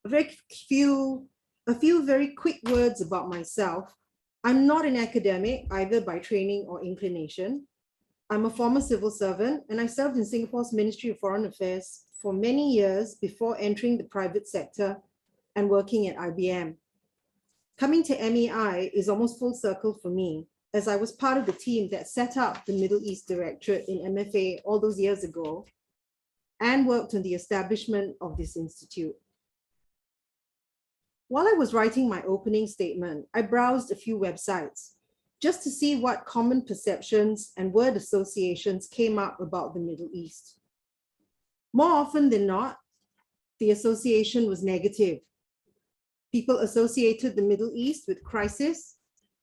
A few very quick words about myself. I'm not an academic, either by training or inclination. I'm a former civil servant, and I served in Singapore's Ministry of Foreign Affairs for many years before entering the private sector and working at IBM. Coming to MEI is almost full circle for me, as I was part of the team that set up the Middle East Directorate in MFA all those years ago and worked on the establishment of this institute. While I was writing my opening statement, I browsed a few websites just to see what common perceptions and word associations came up about the Middle East. More often than not, the association was negative. People associated the Middle East with crisis,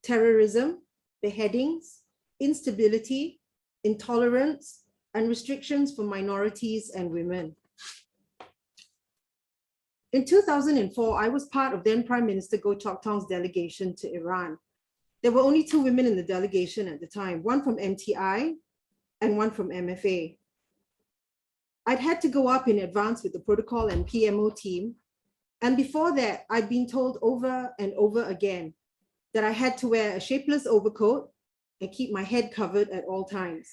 terrorism, beheadings, instability, intolerance, and restrictions for minorities and women. In 2004, I was part of then Prime Minister Goh Chok Tong's delegation to Iran. There were only 2 women in the delegation at the time, one from MTI and one from MFA. I'd had to go up in advance with the protocol and PMO team. And before that, I'd been told over and over again that I had to wear a shapeless overcoat and keep my head covered at all times.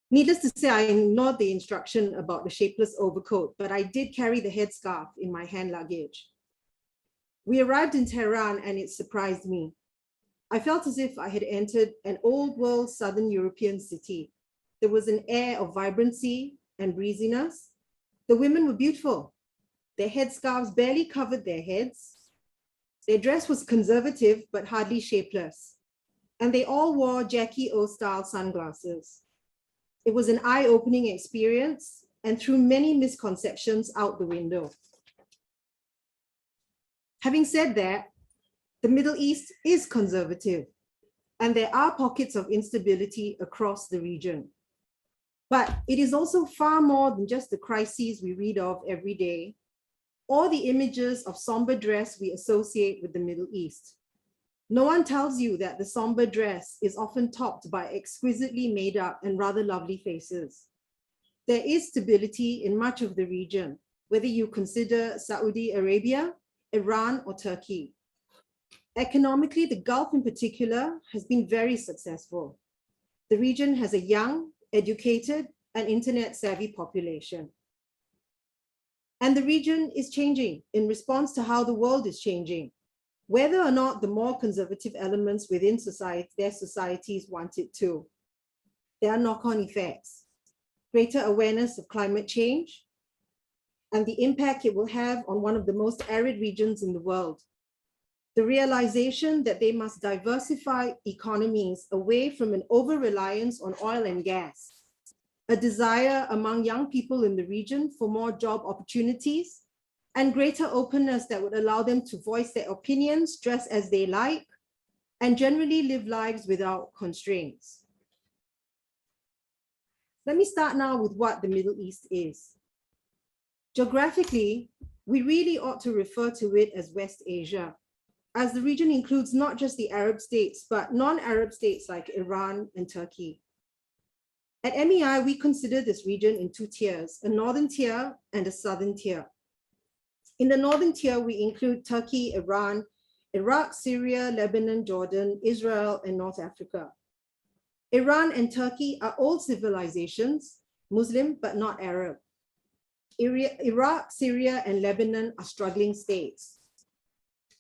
Needless to say, I ignored the instruction about the shapeless overcoat, but I did carry the headscarf in my hand luggage. We arrived in Tehran and it surprised me. I felt as if I had entered an old world Southern European city. There was an air of vibrancy and breeziness. The women were beautiful. Their headscarves barely covered their heads. Their dress was conservative, but hardly shapeless. And they all wore Jackie O-style sunglasses. It was an eye-opening experience and threw many misconceptions out the window. Having said that, the Middle East is conservative, and there are pockets of instability across the region. But it is also far more than just the crises we read of every day, or the images of somber dress we associate with the Middle East. No one tells you that the somber dress is often topped by exquisitely made up and rather lovely faces. There is stability in much of the region, whether you consider Saudi Arabia, Iran, or Turkey. Economically, the Gulf in particular has been very successful. The region has a young, educated, and internet-savvy population. And the region is changing in response to how the world is changing, whether or not the more conservative elements within their societies want it to. There are knock-on effects, greater awareness of climate change, and the impact it will have on one of the most arid regions in the world. The realization that they must diversify economies away from an over-reliance on oil and gas, a desire among young people in the region for more job opportunities, and greater openness that would allow them to voice their opinions, dress as they like, and generally live lives without constraints. Let me start now with what the Middle East is. Geographically, we really ought to refer to it as West Asia, as the region includes not just the Arab states, but non-Arab states like Iran and Turkey. At MEI, we consider this region in 2 tiers, a northern tier and a southern tier. In the northern tier, we include Turkey, Iran, Iraq, Syria, Lebanon, Jordan, Israel, and North Africa. Iran and Turkey are old civilizations, Muslim but not Arab. Iraq, Syria, and Lebanon are struggling states.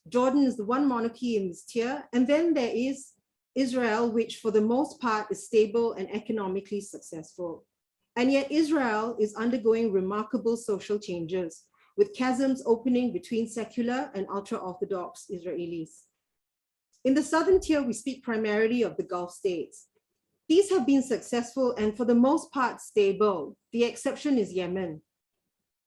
Jordan is the one monarchy in this tier, and then there is Israel, which for the most part is stable and economically successful. And yet Israel is undergoing remarkable social changes, with chasms opening between secular and ultra-Orthodox Israelis. In the southern tier, we speak primarily of the Gulf states. These have been successful and for the most part stable. The exception is Yemen.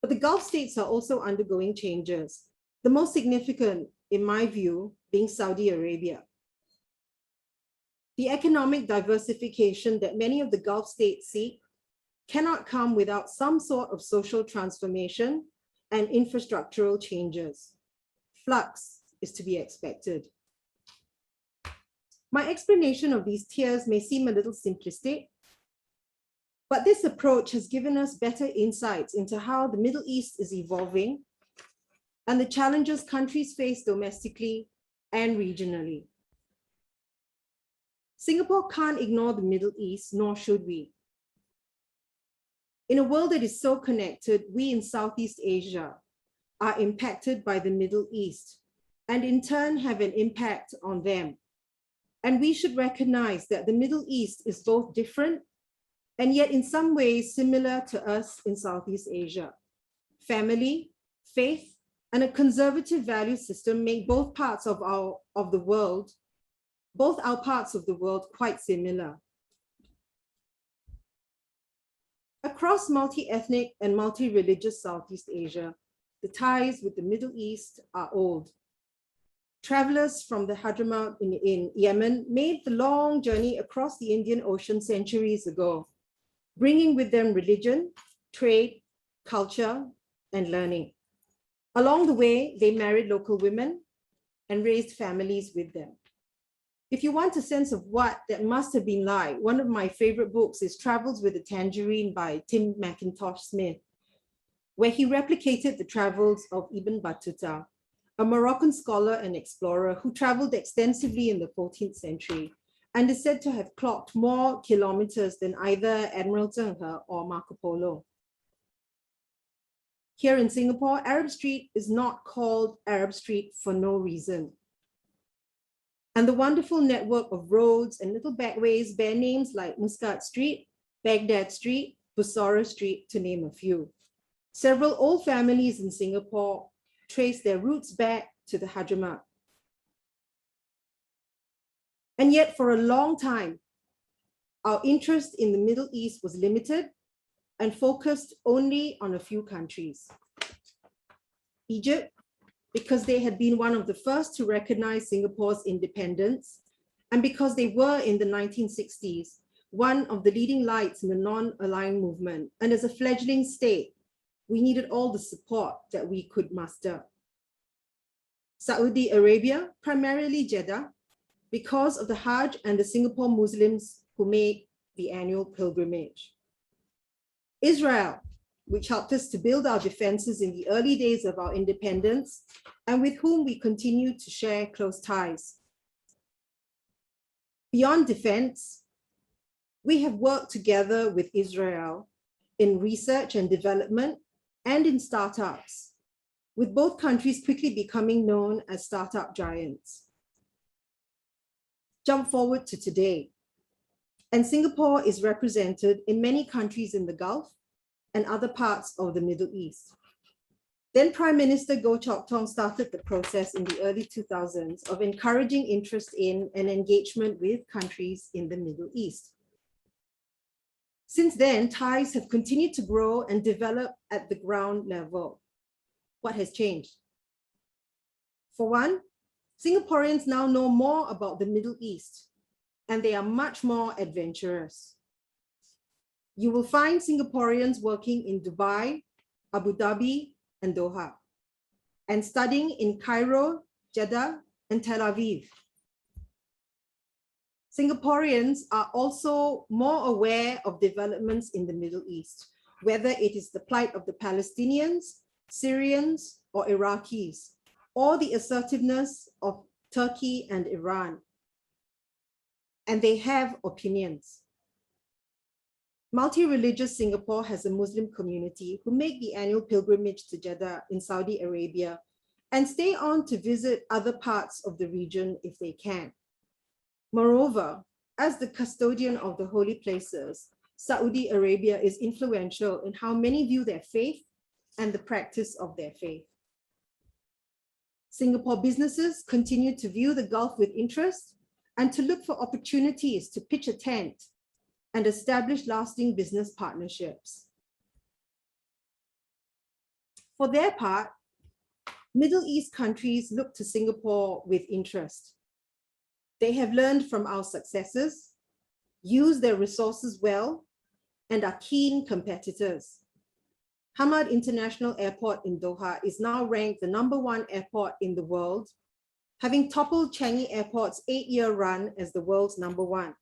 But the Gulf states are also undergoing changes, the most significant, in my view, being Saudi Arabia. The economic diversification that many of the Gulf states seek cannot come without some sort of social transformation and infrastructural changes. Flux is to be expected. My explanation of these tiers may seem a little simplistic, but this approach has given us better insights into how the Middle East is evolving and the challenges countries face domestically and regionally. Singapore can't ignore the Middle East, nor should we. In a world that is so connected, we in Southeast Asia are impacted by the Middle East and in turn have an impact on them. And we should recognize that the Middle East is both different and yet in some ways similar to us in Southeast Asia. Family, faith, and a conservative value system make both parts of our parts of the world quite similar. Across multi-ethnic and multi-religious Southeast Asia, the ties with the Middle East are old. Travelers from the Hadramaut in Yemen made the long journey across the Indian Ocean centuries ago, bringing with them religion, trade, culture, and learning. Along the way, they married local women and raised families with them. If you want a sense of what that must have been like, one of my favorite books is Travels with a Tangerine by Tim McIntosh Smith, where he replicated the travels of Ibn Battuta, a Moroccan scholar and explorer who traveled extensively in the 14th century and is said to have clocked more kilometers than either Admiral Zheng or Marco Polo. Here in Singapore, Arab Street is not called Arab Street for no reason. And the wonderful network of roads and little backways bear names like Muscat Street, Baghdad Street, Bussorah Street, to name a few. Several old families in Singapore trace their roots back to the Hadramaut. And yet for a long time, our interest in the Middle East was limited and focused only on a few countries. Egypt, because they had been one of the first to recognize Singapore's independence, and because they were in the 1960s, one of the leading lights in the non-aligned movement. And as a fledgling state, we needed all the support that we could muster. Saudi Arabia, primarily Jeddah, because of the Hajj and the Singapore Muslims who made the annual pilgrimage. Israel, which helped us to build our defenses in the early days of our independence, and with whom we continue to share close ties. Beyond defense, we have worked together with Israel in research and development and in startups, with both countries quickly becoming known as startup giants. Jump forward to today, and Singapore is represented in many countries in the Gulf and other parts of the Middle East. Then Prime Minister Goh Chok Tong started the process in the early 2000s of encouraging interest in and engagement with countries in the Middle East. Since then, ties have continued to grow and develop at the ground level. What has changed? For one, Singaporeans now know more about the Middle East, and they are much more adventurous. You will find Singaporeans working in Dubai, Abu Dhabi, and Doha, and studying in Cairo, Jeddah, and Tel Aviv. Singaporeans are also more aware of developments in the Middle East, whether it is the plight of the Palestinians, Syrians, or Iraqis, or the assertiveness of Turkey and Iran. And they have opinions. Multi-religious Singapore has a Muslim community who make the annual pilgrimage to Jeddah in Saudi Arabia and stay on to visit other parts of the region if they can. Moreover, as the custodian of the holy places, Saudi Arabia is influential in how many view their faith and the practice of their faith. Singapore businesses continue to view the Gulf with interest and to look for opportunities to pitch a tent and establish lasting business partnerships. For their part, Middle East countries look to Singapore with interest. They have learned from our successes, use their resources well, and are keen competitors. Hamad International Airport in Doha is now ranked the #1 airport in the world, having toppled Changi Airport's 8-year run as the world's #1.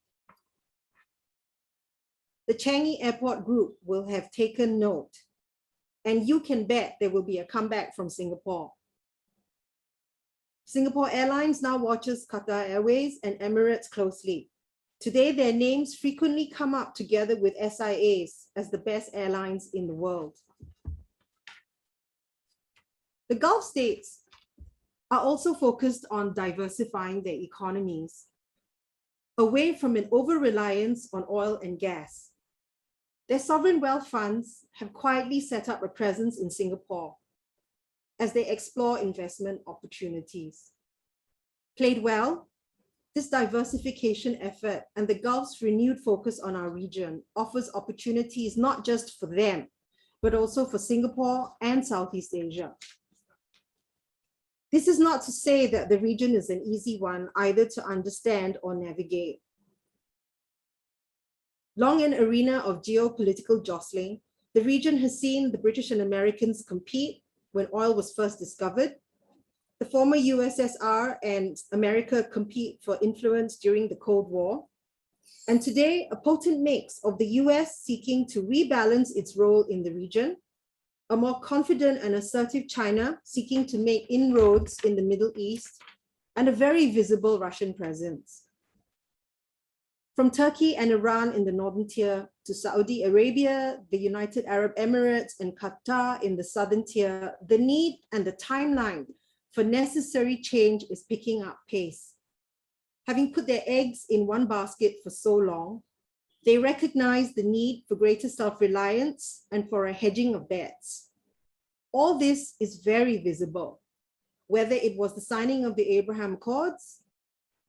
The Changi Airport Group will have taken note, and you can bet there will be a comeback from Singapore. Singapore Airlines now watches Qatar Airways and Emirates closely. Today, their names frequently come up together with SIA's as the best airlines in the world. The Gulf states are also focused on diversifying their economies away from an over-reliance on oil and gas. Their sovereign wealth funds have quietly set up a presence in Singapore as they explore investment opportunities. Played well, this diversification effort and the Gulf's renewed focus on our region offers opportunities not just for them, but also for Singapore and Southeast Asia. This is not to say that the region is an easy one either to understand or navigate. Long an arena of geopolitical jostling, the region has seen the British and Americans compete when oil was first discovered. The former USSR and America compete for influence during the Cold War. And today, a potent mix of the US seeking to rebalance its role in the region, a more confident and assertive China seeking to make inroads in the Middle East, and a very visible Russian presence. From Turkey and Iran in the northern tier to Saudi Arabia, the United Arab Emirates, and Qatar in the southern tier, the need and the timeline for necessary change is picking up pace. Having put their eggs in one basket for so long, they recognize the need for greater self-reliance and for a hedging of bets. All this is very visible, whether it was the signing of the Abraham Accords,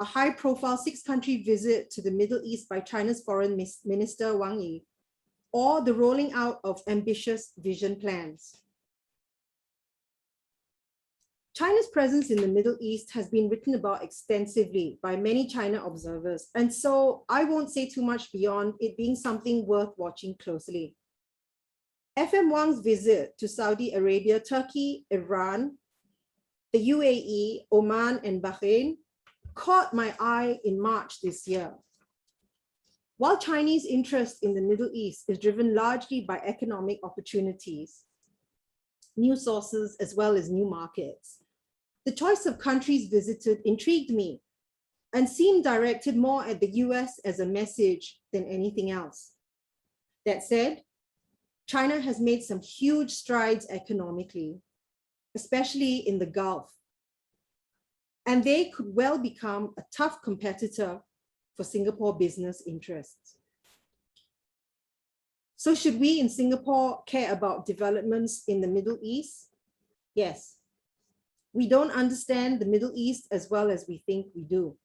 a high-profile 6-country visit to the Middle East by China's Foreign Minister Wang Yi, or the rolling out of ambitious vision plans. China's presence in the Middle East has been written about extensively by many China observers, and so I won't say too much beyond it being something worth watching closely. FM Wang's visit to Saudi Arabia, Turkey, Iran, the UAE, Oman, and Bahrain caught my eye in March this year. While Chinese interest in the Middle East is driven largely by economic opportunities, new sources, as well as new markets, the choice of countries visited intrigued me and seemed directed more at the US as a message than anything else. That said, China has made some huge strides economically, especially in the Gulf, and they could well become a tough competitor for Singapore business interests. So should we in Singapore care about developments in the Middle East? Yes. We don't understand the Middle East as well as we think we do.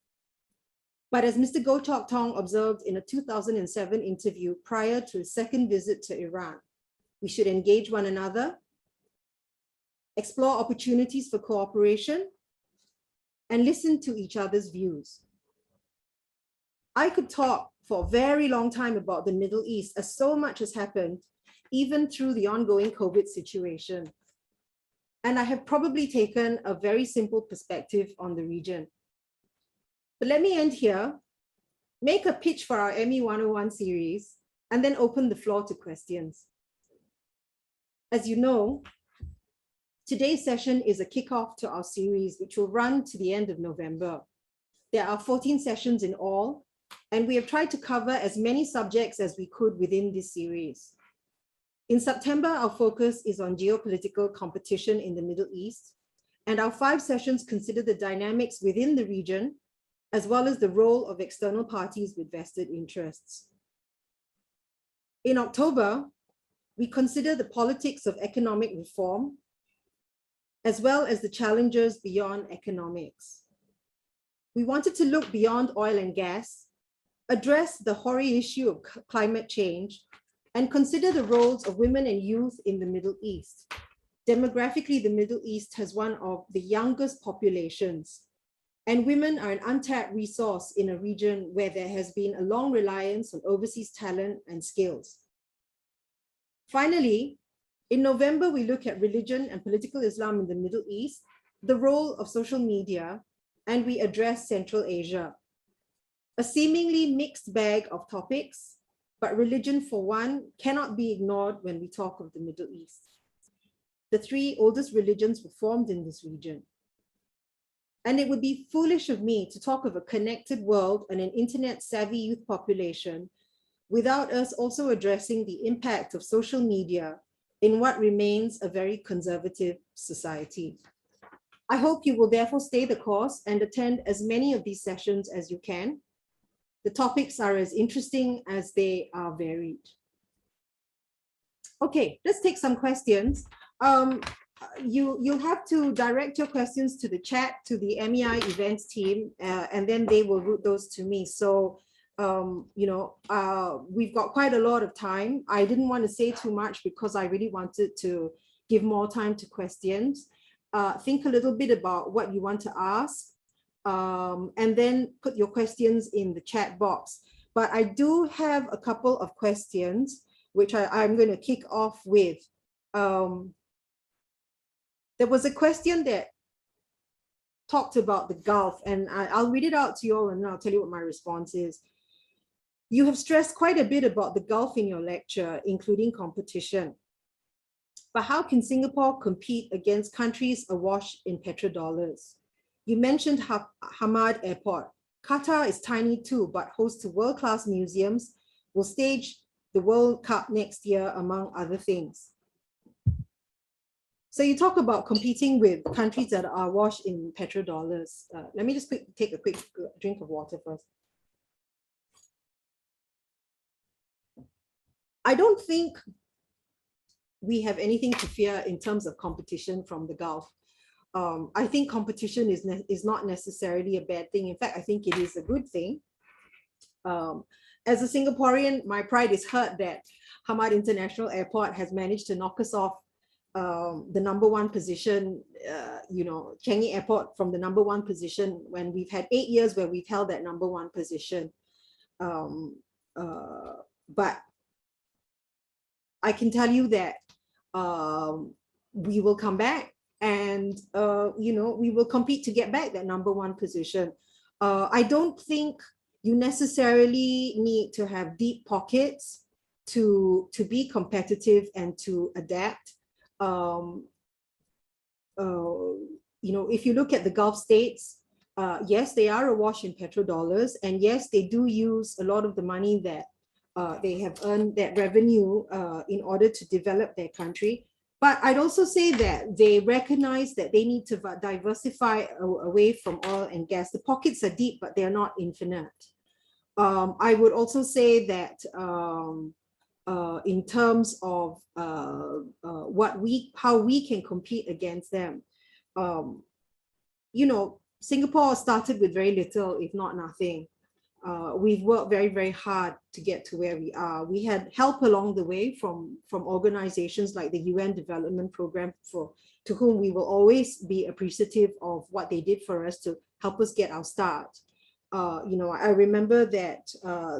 But as Mr. Goh Chok Tong observed in a 2007 interview prior to his second visit to Iran, we should engage one another, explore opportunities for cooperation, and listen to each other's views. I could talk for a very long time about the Middle East as so much has happened, even through the ongoing COVID situation. And I have probably taken a very simple perspective on the region. But let me end here, make a pitch for our ME 101 series, and then open the floor to questions. As you know, today's session is a kickoff to our series, which will run to the end of November. There are 14 sessions in all, and we have tried to cover as many subjects as we could within this series. In September, our focus is on geopolitical competition in the Middle East, and our 5 sessions consider the dynamics within the region, as well as the role of external parties with vested interests. In October, we consider the politics of economic reform, as well as the challenges beyond economics. We wanted to look beyond oil and gas, address the hoary issue of climate change, and consider the roles of women and youth in the Middle East. Demographically, the Middle East has one of the youngest populations, and women are an untapped resource in a region where there has been a long reliance on overseas talent and skills. Finally, in November, we look at religion and political Islam in the Middle East, the role of social media, and we address Central Asia. A seemingly mixed bag of topics, but religion, for one, cannot be ignored when we talk of the Middle East. The 3 oldest religions were formed in this region. And it would be foolish of me to talk of a connected world and an internet-savvy youth population without us also addressing the impact of social media in what remains a very conservative society. I hope you will therefore stay the course and attend as many of these sessions as you can. The topics are as interesting as they are varied. Okay, let's take some questions. You'll have to direct your questions to the chat, to the MEI events team, and then they will route those to me. So, we've got quite a lot of time. I didn't want to say too much because I really wanted to give more time to questions. Think a little bit about what you want to ask, and then put your questions in the chat box. But I do have a couple of questions, which I'm going to kick off with. There was a question that talked about the Gulf, and I'll read it out to you all and I'll tell you what my response is. You have stressed quite a bit about the Gulf in your lecture, including competition. But how can Singapore compete against countries awash in petrodollars? You mentioned Hamad Airport. Qatar is tiny too, but hosts world-class museums, will stage the World Cup next year, among other things. So you talk about competing with countries that are awash in petrodollars. Let me just take a quick drink of water first. I don't think we have anything to fear in terms of competition from the Gulf. I think competition is not necessarily a bad thing. In fact, I think it is a good thing. As a Singaporean, my pride is hurt that Hamad International Airport has managed to knock us off the #1 position, Changi Airport from the #1 position when we've had 8 years where we've held that #1 position. But I can tell you that we will come back and, we will compete to get back that #1 position. I don't think you necessarily need to have deep pockets to be competitive and to adapt. If you look at the Gulf states, yes, they are awash in petrodollars, and yes, they do use a lot of the money that they have earned, that revenue, in order to develop their country. But I'd also say that they recognize that they need to diversify away from oil and gas. The pockets are deep, but they're not infinite. I would also say that in terms of how we can compete against them, Singapore started with very little, if not nothing. We've worked very, very hard to get to where we are. We had help along the way from organizations like the UN Development Program, to whom we will always be appreciative of what they did for us to help us get our start. I remember that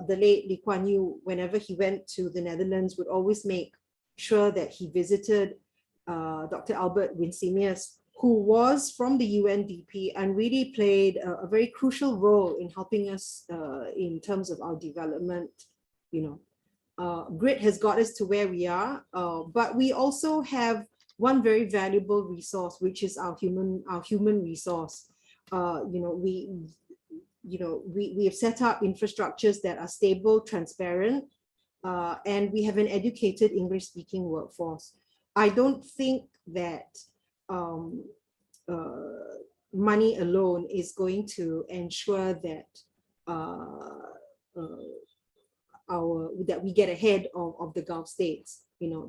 the late Lee Kuan Yew, whenever he went to the Netherlands, would always make sure that he visited Dr. Albert Winsemius, who was from the UNDP and really played a very crucial role in helping us in terms of our development. Grit has got us to where we are, but we also have one very valuable resource, which is our human resource. We have set up infrastructures that are stable, transparent, and we have an educated English-speaking workforce. I don't think that money alone is going to ensure that that we get ahead of the Gulf states.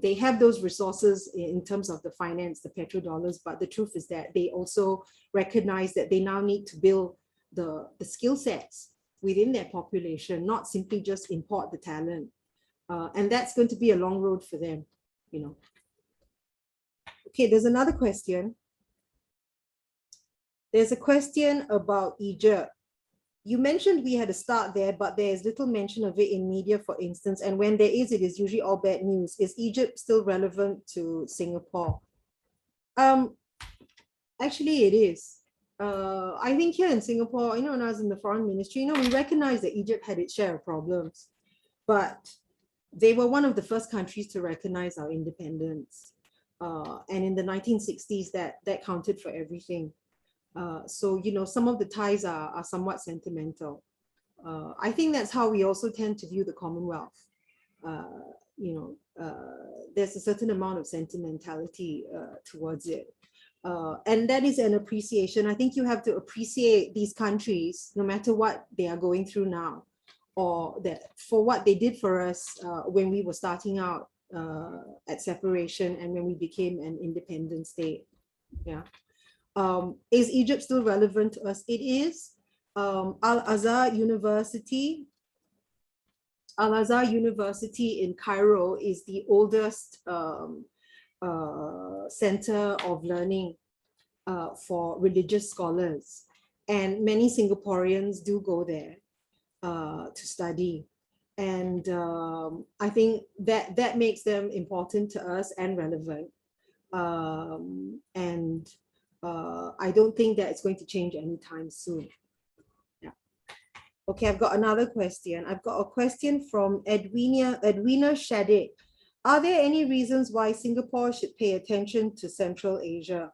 They have those resources in terms of the finance, the petrodollars, but the truth is that they also recognize that they now need to build the skill sets within their population, not simply just import the talent. And that's going to be a long road for them, Okay, there's another question. There's a question about Egypt. You mentioned we had a start there, but there's little mention of it in media, for instance. And when there is, it is usually all bad news. Is Egypt still relevant to Singapore? Actually, it is. I think here in Singapore, when I was in the foreign ministry, we recognized that Egypt had its share of problems, but they were one of the first countries to recognize our independence. And in the 1960s, that counted for everything. So, you know, some of the ties are somewhat sentimental. I think that's how we also tend to view the Commonwealth. You know, there's a certain amount of sentimentality towards it. And that is an appreciation. I think you have to appreciate these countries, no matter what they are going through now, or that for what they did for us when we were starting out at separation and when we became an independent state. Yeah. Is Egypt still relevant to us? It is. Al-Azhar University in Cairo is the oldest center of learning for religious scholars. And many Singaporeans do go there to study. And I think that makes them important to us and relevant. And I don't think that it's going to change anytime soon. Yeah. Okay, I've got another question. I've got a question from Edwina Shadid. Are there any reasons why Singapore should pay attention to Central Asia?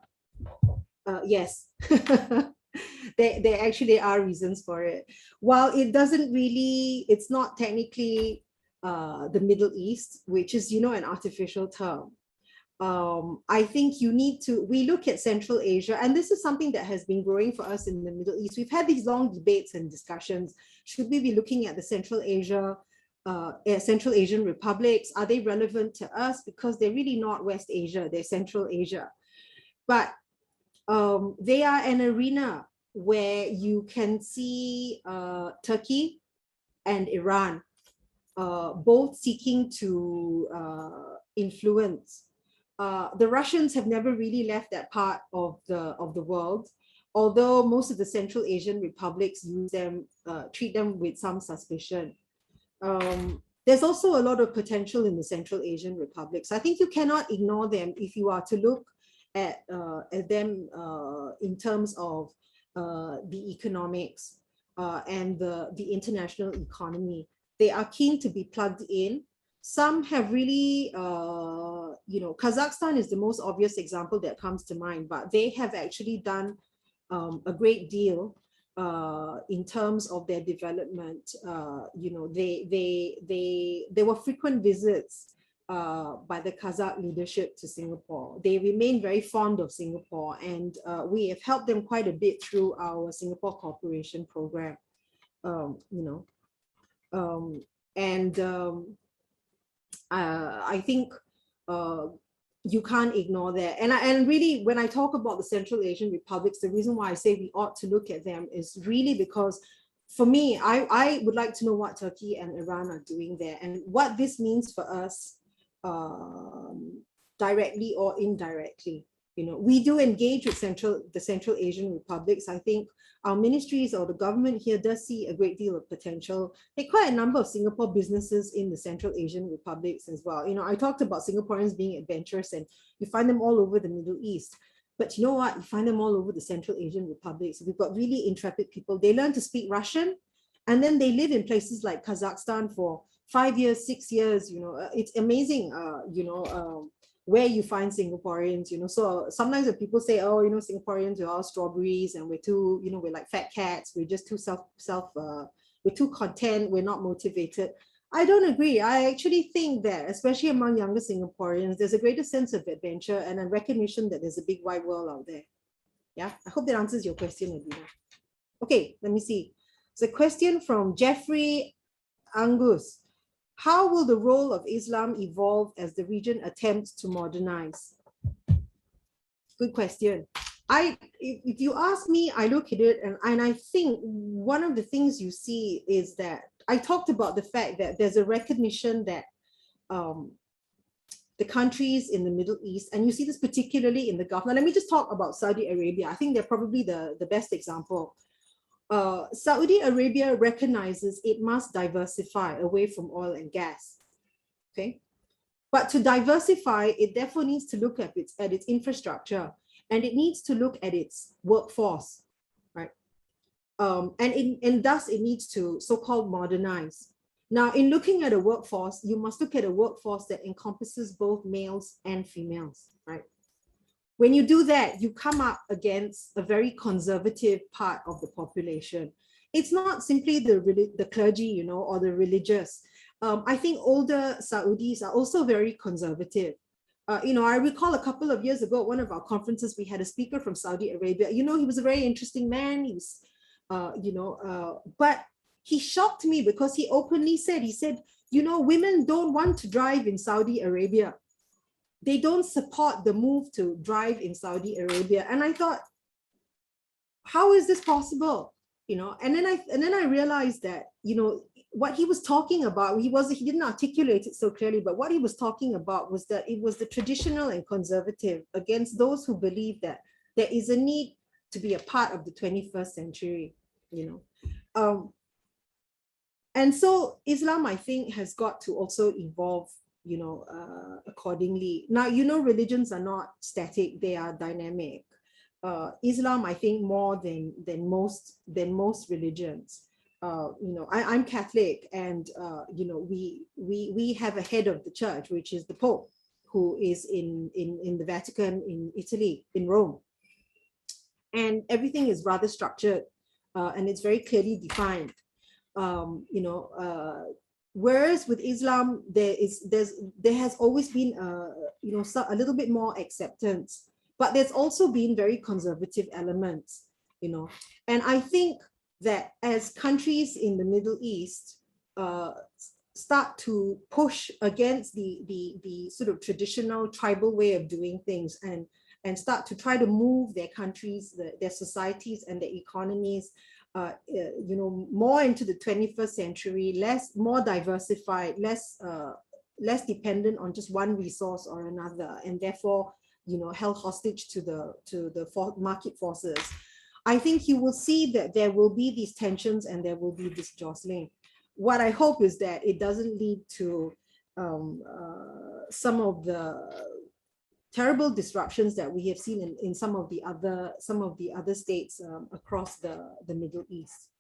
Yes, there actually are reasons for it. While it doesn't really, it's not technically the Middle East, which is, you know, an artificial term. I think you need to, we look at Central Asia, and this is something that has been growing for us in the Middle East. We've had these long debates and discussions. Should we be looking at the Central Asian republics? Are they relevant to us? Because they're really not West Asia, they're Central Asia. But they are an arena where you can see Turkey and Iran both seeking to influence. The Russians have never really left that part of the world, although most of the Central Asian republics use them, treat them with some suspicion. There's also a lot of potential in the Central Asian republics. I think you cannot ignore them if you are to look at them in terms of the economics and the international economy. They are keen to be plugged in. Some have really, you know, Kazakhstan is the most obvious example that comes to mind, but they have actually done a great deal in terms of their development. You know, there were frequent visits by the Kazakh leadership to Singapore. They remain very fond of Singapore, and we have helped them quite a bit through our Singapore Cooperation Program. You know, I think you can't ignore that. And really, when I talk about the Central Asian republics, the reason why I say we ought to look at them is really because, for me, I would like to know what Turkey and Iran are doing there and what this means for us directly or indirectly. You know, we do engage with the Central Asian republics. I think our ministries or the government here does see a great deal of potential. There are quite a number of Singapore businesses in the Central Asian republics as well. You know, I talked about Singaporeans being adventurous, and you find them all over the Middle East. But you know what? You find them all over the Central Asian republics. We've got really intrepid people. They learn to speak Russian, and then they live in places like Kazakhstan for 5 years, 6 years. You know, it's amazing. You know, where you find Singaporeans, you know. So sometimes when people say, oh, you know, Singaporeans are all strawberries and we're too, you know, we're like fat cats, we're just too we're too content, we're not motivated. I don't agree. I actually think that, especially among younger Singaporeans, there's a greater sense of adventure and a recognition that there's a big wide world out there. Yeah, I hope that answers your question, Adina. Okay, let me see. It's a question from Jeffrey Angus. How will the role of Islam evolve as the region attempts to modernize? Good question. If you ask me, I look at it and I think one of the things you see is that I talked about the fact that there's a recognition that the countries in the Middle East, and you see this particularly in the Gulf. Now, let me just talk about Saudi Arabia. I think they're probably the best example. Saudi Arabia recognizes it must diversify away from oil and gas, okay? But to diversify, it therefore needs to look at its infrastructure, and it needs to look at its workforce, right? And thus it needs to so-called modernize. Now, in looking at a workforce, you must look at a workforce that encompasses both males and females, right? when you do that, you come up against a very conservative part of the population. It's not simply the clergy, you know, or the religious. I think older Saudis are also very conservative. You know, I recall a couple of years ago at one of our conferences, we had a speaker from Saudi Arabia. You know, he was a very interesting man. He was, but he shocked me because he openly said, you know, women don't want to drive in Saudi Arabia. They don't support the move to drive in Saudi Arabia. And I thought, how is this possible? You know, and then I realized that, you know, what he was talking about, he didn't articulate it so clearly, but what he was talking about was that it was the traditional and conservative against those who believe that there is a need to be a part of the 21st century, you know. And so Islam, I think, has got to also evolve, you know, accordingly. Now, you know, religions are not static, they are dynamic. Islam, I think, more than most religions. You know, I'm Catholic, and you know, we have a head of the church, which is the Pope, who is in the Vatican, in Italy, in Rome, and everything is rather structured, and it's very clearly defined. You know, whereas with Islam, there has always been you know, a little bit more acceptance, but there's also been very conservative elements, you know. And I think that as countries in the Middle East start to push against the sort of traditional tribal way of doing things, and start to try to move their countries, their societies and their economies, you know, more into the 21st century, more diversified, less dependent on just one resource or another, and therefore, you know, held hostage to the market forces. I think you will see that there will be these tensions and there will be this jostling. What I hope is that it doesn't lead to some of the terrible disruptions that we have seen in some of the other states across the Middle East.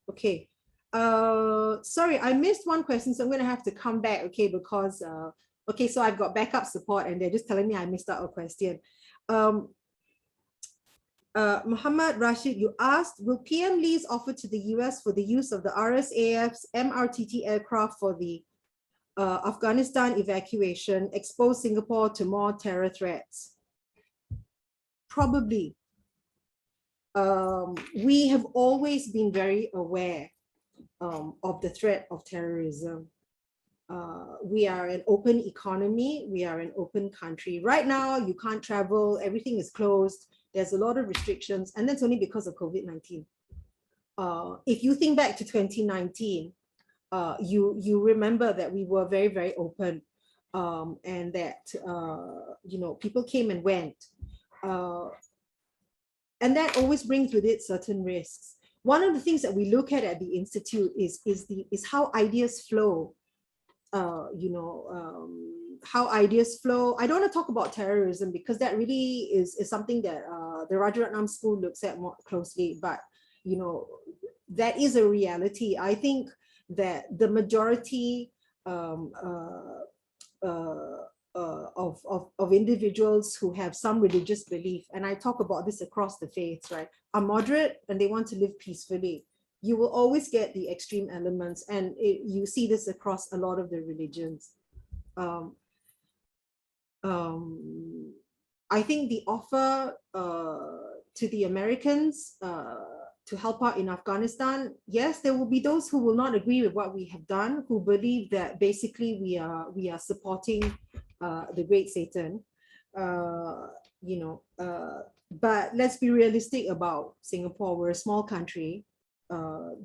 Okay. Sorry, I missed one question, so I'm going to have to come back, okay, because okay, so I've got backup support and they're just telling me I missed out a question. Muhammad Rashid, you asked, will PM lease offered to the US for the use of the RSAF's MRTT aircraft for the Afghanistan evacuation expose Singapore to more terror threats? Probably. We have always been very aware of the threat of terrorism. We are an open economy, we are an open country. Right now, you can't travel, everything is closed, there's a lot of restrictions, and that's only because of COVID-19. If you think back to 2019, you remember that we were very, very open, and that you know, people came and went. And that always brings with it certain risks. One of the things that we look at the Institute is how ideas flow. You know, how ideas flow. I don't want to talk about terrorism because that really is something that the Rajaratnam School looks at more closely, but you know, that is a reality. I think that the majority of individuals who have some religious belief, and I talk about this across the faiths, right, are moderate and they want to live peacefully. You will always get the extreme elements, and you see this across a lot of the religions. I think the offer to the Americans to help out in Afghanistan, yes, there will be those who will not agree with what we have done, who believe that basically we are supporting the great Satan, you know. But let's be realistic about Singapore. We're a small country.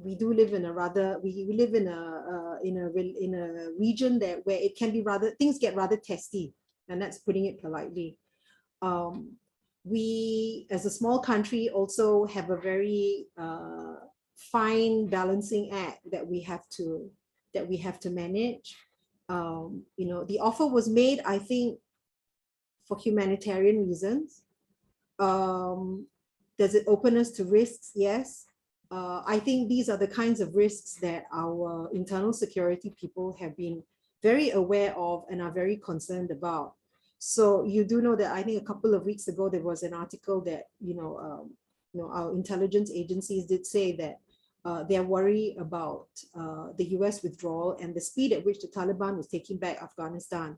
We do live in a we live in a region where it can be things get rather testy, and that's putting it politely. We, as a small country, also have a very fine balancing act that we have to manage. You know, the offer was made, I think, for humanitarian reasons. Does it open us to risks? Yes. I think these are the kinds of risks that our internal security people have been very aware of and are very concerned about. So you do know that I think a couple of weeks ago, there was an article that, our intelligence agencies did say that they're worried about the US withdrawal and the speed at which the Taliban was taking back Afghanistan.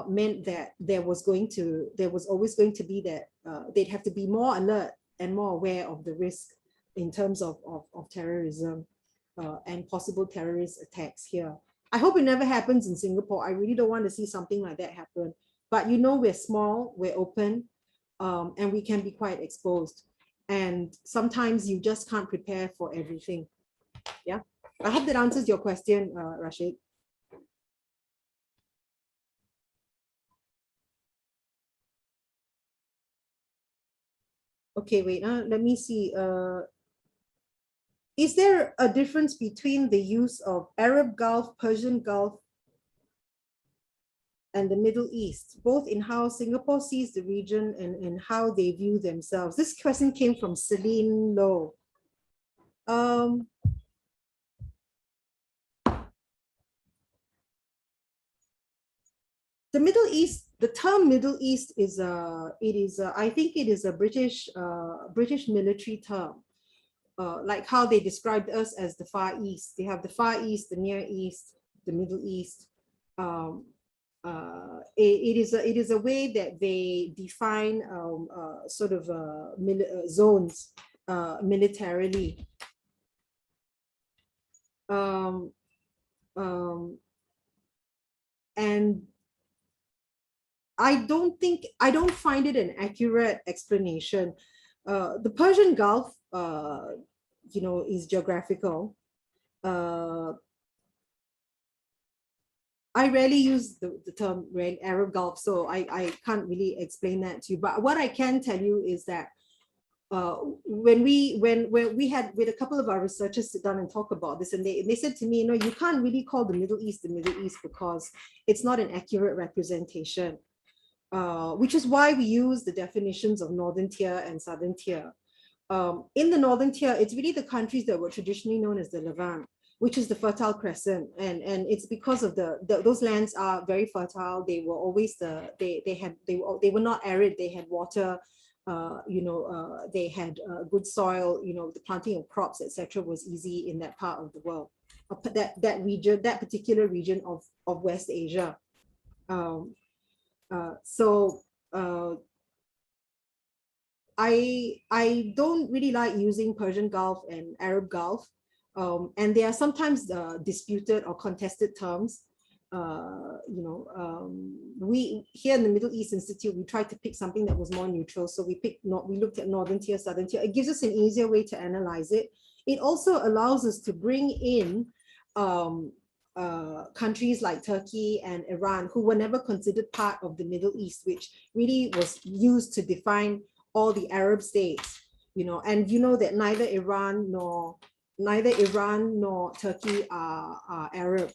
Meant that there was always going to be that they'd have to be more alert and more aware of the risk in terms of terrorism and possible terrorist attacks here. I hope it never happens in Singapore. I really don't want to see something like that happen. But we're small, we're open, and we can be quite exposed. And sometimes you just can't prepare for everything. Yeah, I hope that answers your question, Rashid. Okay, wait, let me see. Is there a difference between the use of Arab Gulf, Persian Gulf, and the Middle East, both in how Singapore sees the region and how they view themselves? This question came from Celine Lowe. The Middle East, the term Middle East is I think it is a British military term, like how they described us as the Far East. They have the Far East, the Near East, the Middle East. It is a way that they define sort of zones militarily. And I don't find it an accurate explanation. The Persian Gulf, is geographical. I rarely use the term Arab Gulf, so I can't really explain that to you. But what I can tell you is that when we had with a couple of our researchers sit down and talk about this, and they said to me, you can't really call the Middle East because it's not an accurate representation. Which is why we use the definitions of Northern Tier and Southern Tier. In the Northern Tier, it's really the countries that were traditionally known as the Levant, which is the Fertile Crescent, and it's because of those lands are very fertile. They were always they were not arid. They had water. They had good soil. The planting of crops, etc., was easy in that part of the world. That region, that particular region of West Asia. I don't really like using Persian Gulf and Arab Gulf, and they are sometimes disputed or contested terms. We here in the Middle East Institute, we tried to pick something that was more neutral. So we looked at Northern Tier, Southern Tier. It gives us an easier way to analyze it. It also allows us to bring in countries like Turkey and Iran, who were never considered part of the Middle East, which really was used to define all the Arab states, and that neither Iran nor Turkey are Arab,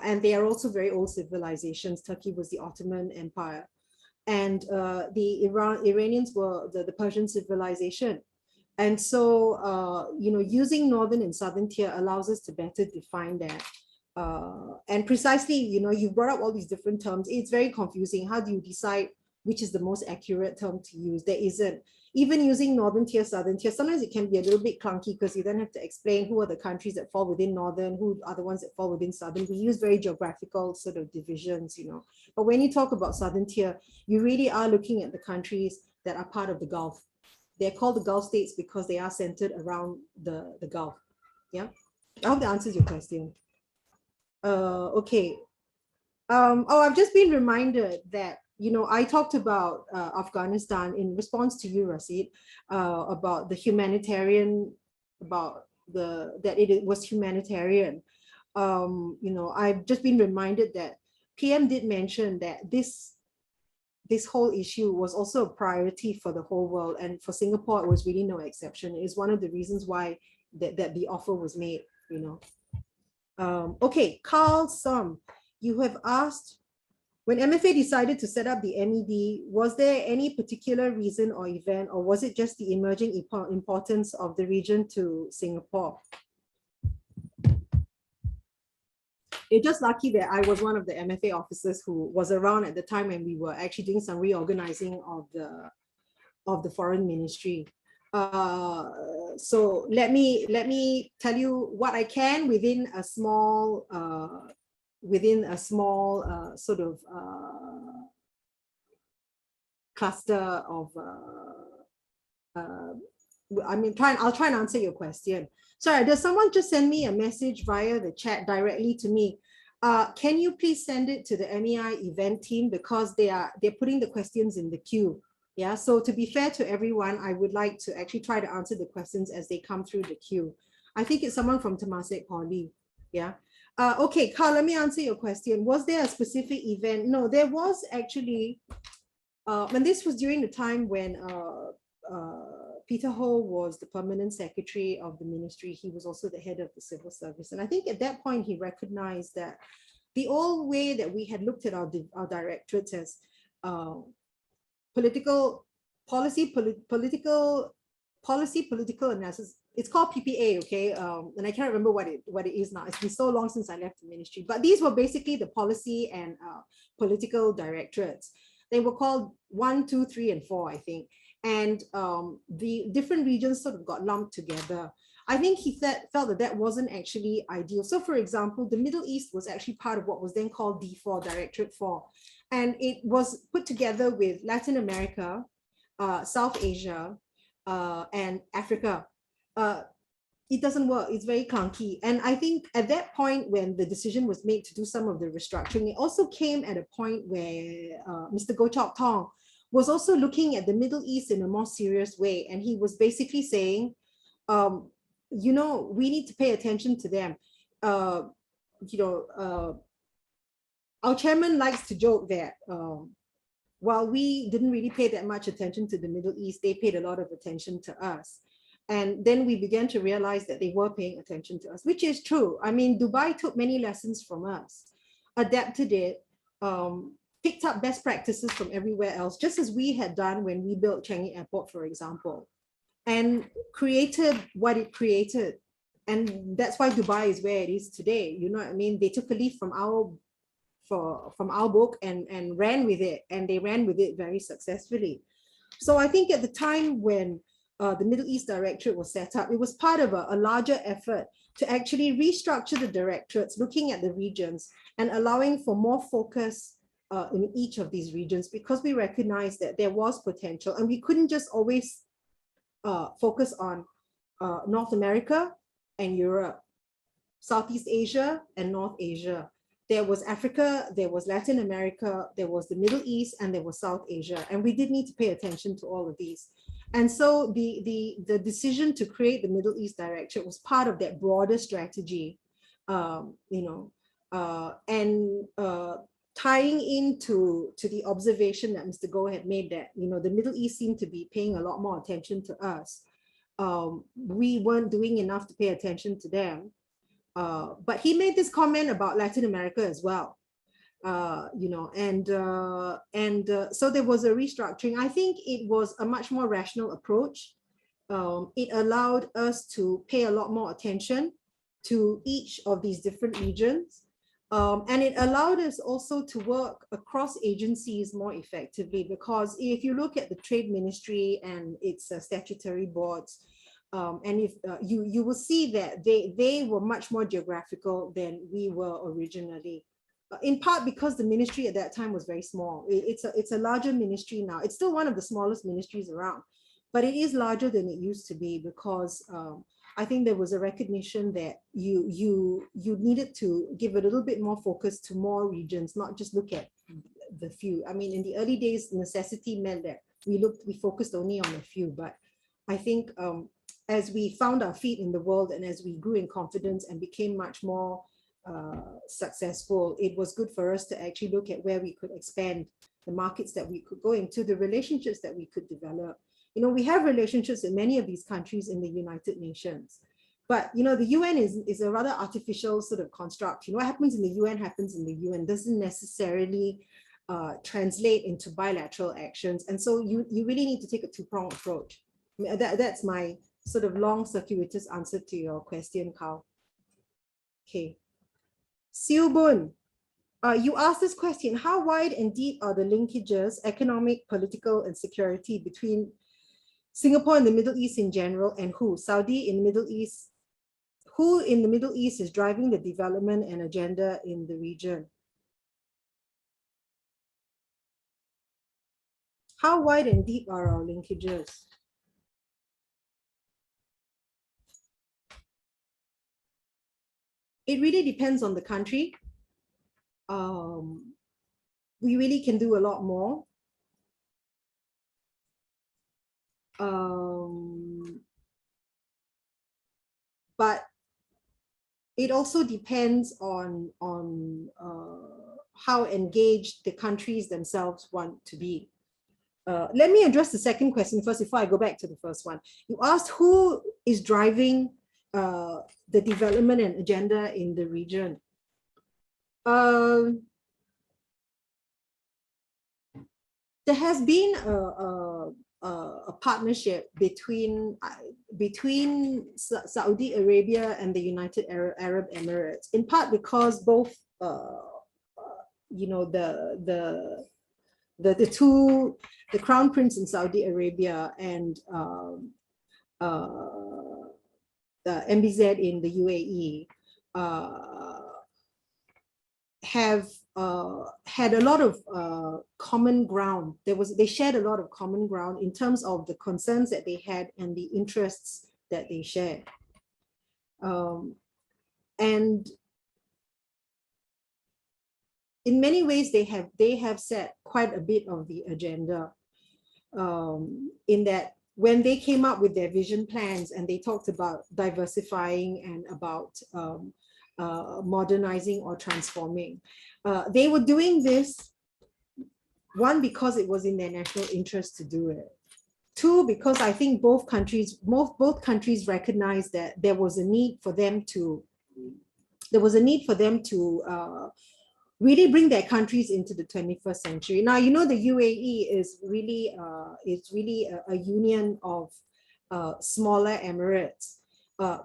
and they are also very old civilizations. Turkey was the Ottoman Empire, and the Iranians were the Persian civilization. And so, using Northern and Southern Tier allows us to better define that. And precisely, you brought up all these different terms. It's very confusing. How do you decide which is the most accurate term to use? There isn't. Even using Northern Tier, Southern Tier, sometimes it can be a little bit clunky because you then have to explain who are the countries that fall within Northern, who are the ones that fall within Southern. We use very geographical sort of divisions, But when you talk about Southern Tier, you really are looking at the countries that are part of the Gulf. They're called the Gulf states because they are centered around the Gulf. Yeah, I hope that answers your question. Okay. I've just been reminded that, I talked about Afghanistan in response to you, Rasid, about the humanitarian, that it was humanitarian. I've just been reminded that PM did mention that this whole issue was also a priority for the whole world, and for Singapore, it was really no exception. It is one of the reasons why that the offer was made, Okay, Carl Sum, you have asked, when MFA decided to set up the MED, was there any particular reason or event, or was it just the emerging importance of the region to Singapore? You're just lucky that I was one of the MFA officers who was around at the time when we were actually doing some reorganizing of the foreign ministry. So let me tell you what I can within a small sort of cluster of I'll try and answer your question. Sorry, does someone just send me a message via the chat directly to me? Can you please send it to the MEI event team, because they're putting the questions in the queue. Yeah, so to be fair to everyone, I would like to actually try to answer the questions as they come through the queue. I think it's someone from Temasek Poly. Yeah. Okay, Carl, let me answer your question. Was there a specific event? No, there was actually, and this was during the time when Peter Ho was the permanent secretary of the ministry. He was also the head of the civil service. And I think at that point, he recognized that the old way that we had looked at our directorates as political analysis. It's called PPA, okay? And I can't remember what it is now. It's been so long since I left the ministry. But these were basically the policy and political directorates. They were called 1, 2, 3, and 4, I think. And the different regions sort of got lumped together. I think he felt that that wasn't actually ideal. So for example, the Middle East was actually part of what was then called D4, Directorate 4. And it was put together with Latin America, South Asia, and Africa. It doesn't work. It's very clunky. And I think at that point, when the decision was made to do some of the restructuring, it also came at a point where Mr. Goh Chok Tong was also looking at the Middle East in a more serious way. And he was basically saying, you know, we need to pay attention to them. Our chairman likes to joke that while we didn't really pay that much attention to the Middle East, they paid a lot of attention to us. And then we began to realize that they were paying attention to us, which is true. I mean, Dubai took many lessons from us, adapted it, picked up best practices from everywhere else, just as we had done when we built Changi Airport, for example, and created what it created. And that's why Dubai is where it is today. You know what I mean? They took a leaf from our book and ran with it, and they ran with it very successfully. So I think at the time when the Middle East Directorate was set up, it was part of a larger effort to actually restructure the directorates, looking at the regions and allowing for more focus in each of these regions, because we recognized that there was potential and we couldn't just always focus on North America and Europe, Southeast Asia and North Asia. There was Africa, there was Latin America, there was the Middle East, and there was South Asia. And we did need to pay attention to all of these. And so the decision to create the Middle East Directorate was part of that broader strategy, tying into the observation that Mr. Goh had made that, you know, the Middle East seemed to be paying a lot more attention to us. We weren't doing enough to pay attention to them. But he made this comment about Latin America as well, so there was a restructuring. I think it was a much more rational approach. It allowed us to pay a lot more attention to each of these different regions. And it allowed us also to work across agencies more effectively, because if you look at the Trade Ministry and its statutory boards, and if you will see that they were much more geographical than we were originally, in part because the ministry at that time was very small. It's a larger ministry now. It's still one of the smallest ministries around, but it is larger than it used to be, because I think there was a recognition that you needed to give a little bit more focus to more regions, not just look at the few. I mean, in the early days, necessity meant that we focused only on a few, but I think as we found our feet in the world and as we grew in confidence and became much more successful, it was good for us to actually look at where we could expand, the markets that we could go into, the relationships that we could develop. You know, we have relationships in many of these countries in the United Nations, but you know, the UN is a rather artificial sort of construct. You know, what happens in the UN happens in the UN, doesn't necessarily translate into bilateral actions. And so you really need to take a two-pronged approach. I mean, that's my sort of long circuitous answer to your question, Carl. Okay. Siu Bun, you asked this question: how wide and deep are the linkages, economic, political, and security between Singapore and the Middle East in general, and who? Saudi in the Middle East. Who in the Middle East is driving the development and agenda in the region? How wide and deep are our linkages? It really depends on the country. We really can do a lot more. But it also depends on how engaged the countries themselves want to be. Let me address the second question first before I go back to the first one. You asked who is driving the development and agenda in the region. There has been a partnership between Saudi Arabia and the United Arab Emirates, in part because both you know, the Crown Prince in Saudi Arabia and the MBZ in the UAE have had a lot of common ground. They shared a lot of common ground in terms of the concerns that they had and the interests that they shared. And in many ways, they have set quite a bit of the agenda, in that when they came up with their vision plans and they talked about diversifying and about modernizing or transforming, they were doing this, one, because it was in their national interest to do it. Two, because I think both countries recognized that there was a need for them to really bring their countries into the 21st century. Now, you know, the UAE is really a union of smaller emirates.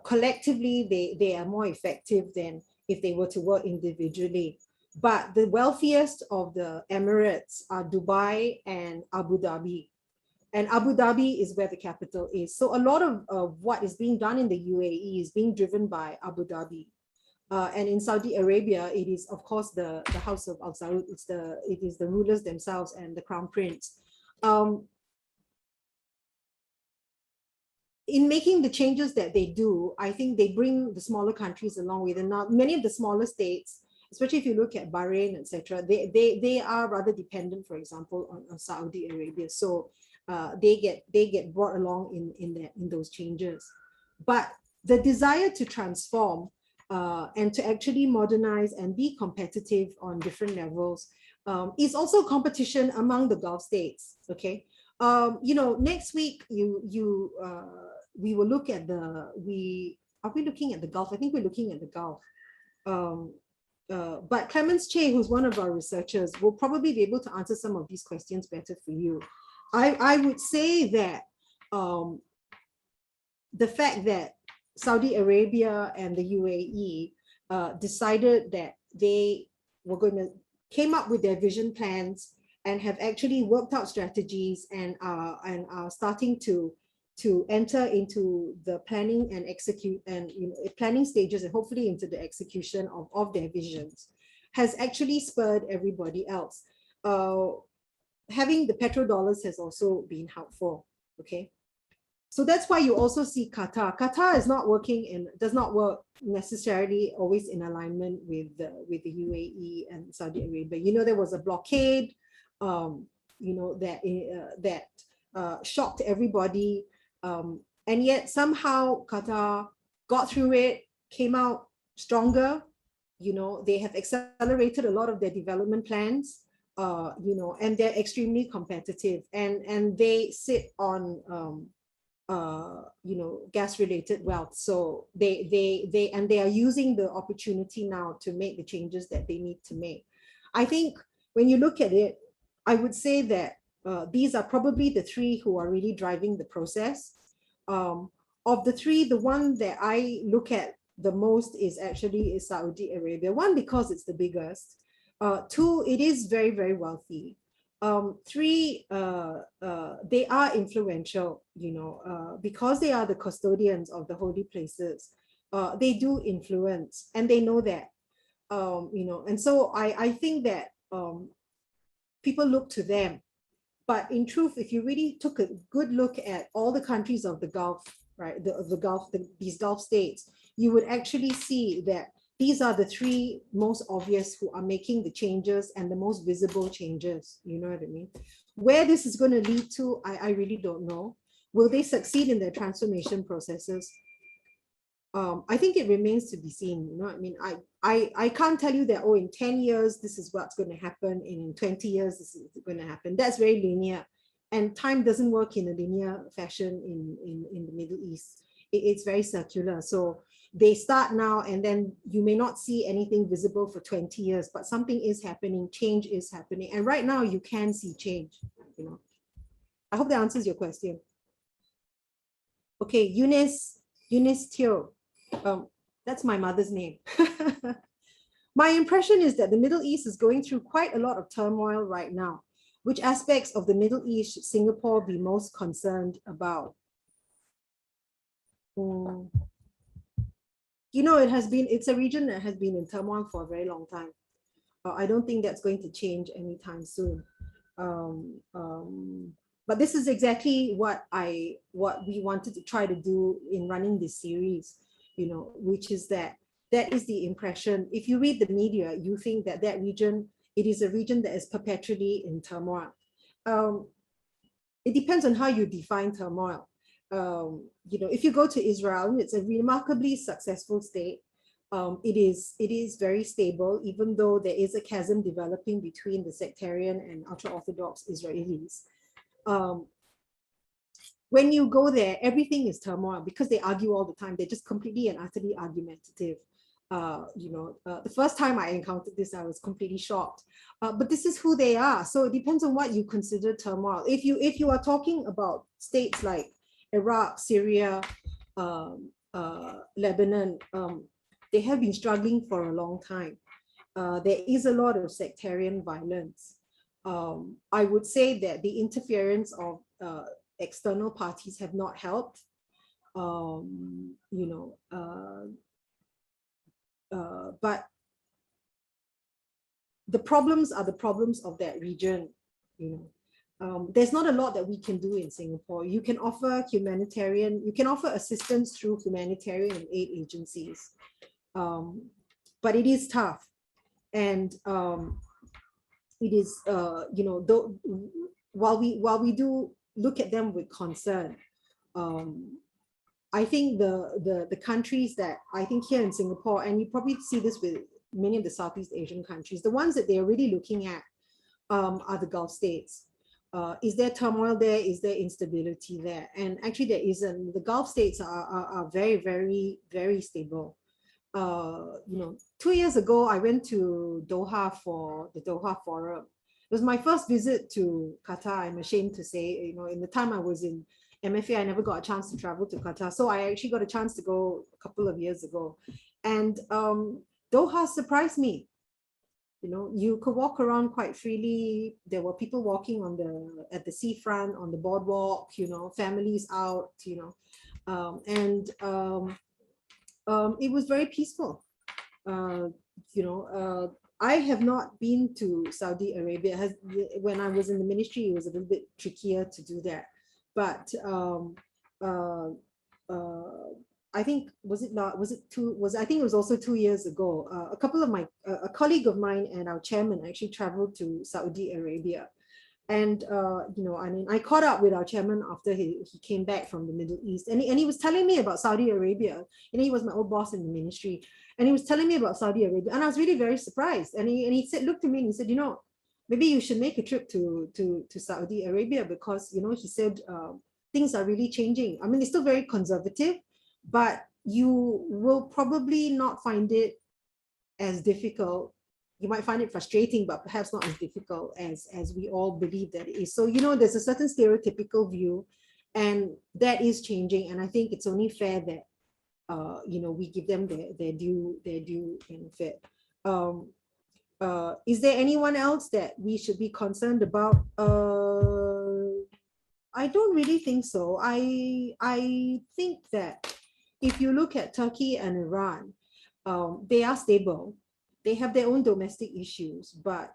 Collectively, they are more effective than if they were to work individually. But the wealthiest of the emirates are Dubai and Abu Dhabi. And Abu Dhabi is where the capital is. So a lot of what is being done in the UAE is being driven by Abu Dhabi. And in Saudi Arabia, it is, of course, the House of Al Saud. It is the rulers themselves and the Crown Prince. In making the changes that they do, I think they bring the smaller countries along with them. Now, many of the smaller states, especially if you look at Bahrain, etc., they are rather dependent, for example, on Saudi Arabia. So they get brought along in those changes. But the desire to transform and to actually modernize and be competitive on different levels is also competition among the Gulf states. Okay, you know, next week we will look at are we looking at the Gulf? I think we're looking at the Gulf. But Clemens Che, who's one of our researchers, will probably be able to answer some of these questions better for you. I would say that the fact that Saudi Arabia and the UAE decided that they were came up with their vision plans and have actually worked out strategies and are starting to enter into the planning and execute and planning stages and hopefully into the execution of their visions, has actually spurred everybody else. Having the petrodollars has also been helpful. Okay. So that's why you also see Qatar. Qatar is not working does not work necessarily always in alignment with the UAE and Saudi Arabia. You know, there was a blockade, you know, that shocked everybody. And yet somehow Qatar got through it, came out stronger. You know, they have accelerated a lot of their development plans, you know, and they're extremely competitive, and they sit on you know, gas-related wealth. So they are using the opportunity now to make the changes that they need to make. I think when you look at it, I would say that these are probably the three who are really driving the process. Of the three, the one that I look at the most is actually Saudi Arabia. One, because it's the biggest. Two, it is very, very wealthy. Three, they are influential, because they are the custodians of the holy places. They do influence, and they know that, and so I think that people look to them. But in truth, if you really took a good look at all the countries of the Gulf, right, these Gulf states, you would actually see that these are the three most obvious who are making the changes and the most visible changes. You know what I mean? Where this is going to lead to, I really don't know. Will they succeed in their transformation processes? I think it remains to be seen. You know what I mean? I can't tell you that, oh, in 10 years, this is what's going to happen. In 20 years, this is going to happen. That's very linear. And time doesn't work in a linear fashion in the Middle East. It's very circular. So they start now, and then you may not see anything visible for 20 years, but something is happening, change is happening. And right now you can see change, I hope that answers your question. Okay, Eunice Teo. That's my mother's name. My impression is that the Middle East is going through quite a lot of turmoil right now. Which aspects of the Middle East should Singapore be most concerned about? It's a region that has been in turmoil for a very long time. I don't think that's going to change anytime soon. But this is exactly what we wanted to try to do in running this series, which is that is the impression. If you read the media, you think that region, it is a region that is perpetually in turmoil. It depends on how you define turmoil. If you go to Israel, it's a remarkably successful state. It is very stable, even though there is a chasm developing between the sectarian and ultra-Orthodox Israelis. When you go there, everything is turmoil because they argue all the time. They're just completely and utterly argumentative. The first time I encountered this, I was completely shocked. But this is who they are. So it depends on what you consider turmoil. If you are talking about states like Iraq, Syria, Lebanon, they have been struggling for a long time. There is a lot of sectarian violence. I would say that the interference of external parties have not helped. But the problems are the problems of that region. There's not a lot that we can do in Singapore. You can offer assistance through humanitarian aid agencies, but it is tough, and it is while we do look at them with concern. I think the countries that I think here in Singapore, and you probably see this with many of the Southeast Asian countries, the ones that they're really looking at are the Gulf states. Is there turmoil there? Is there instability there? And actually there isn't. The Gulf states are very, very, very stable. 2 years ago, I went to Doha for the Doha Forum. It was my first visit to Qatar, I'm ashamed to say. In the time I was in MFA, I never got a chance to travel to Qatar. So I actually got a chance to go a couple of years ago. And Doha surprised me. You could walk around quite freely. There were people walking at the seafront, on the boardwalk, families out, it was very peaceful. I have not been to Saudi Arabia. When I was in the ministry, it was a little bit trickier to do that. But I think I think it was also 2 years ago. A colleague of mine and our chairman actually traveled to Saudi Arabia. And, I caught up with our chairman after he came back from the Middle East, and he was telling me about Saudi Arabia. He was my old boss in the ministry, and he was telling me about Saudi Arabia, and I was really very surprised. And he looked at me and he said, maybe you should make a trip to Saudi Arabia, because, he said, things are really changing. I mean, it's still very conservative, but you will probably not find it as difficult. You might find it frustrating, but perhaps not as difficult as we all believe that it is. So, there's a certain stereotypical view, and that is changing. And I think it's only fair that we give them their due benefit. Is there anyone else that we should be concerned about? I don't really think so. I think that if you look at Turkey and Iran, they are stable. They have their own domestic issues, but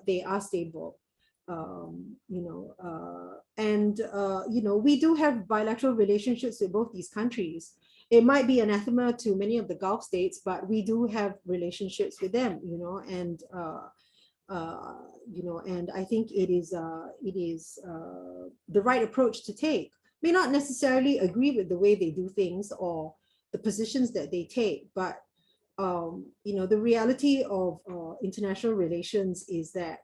they are stable. We do have bilateral relationships with both these countries. It might be anathema to many of the Gulf states, but we do have relationships with them, and I think it is the right approach to take. May not necessarily agree with the way they do things or the positions that they take, but the reality of international relations is that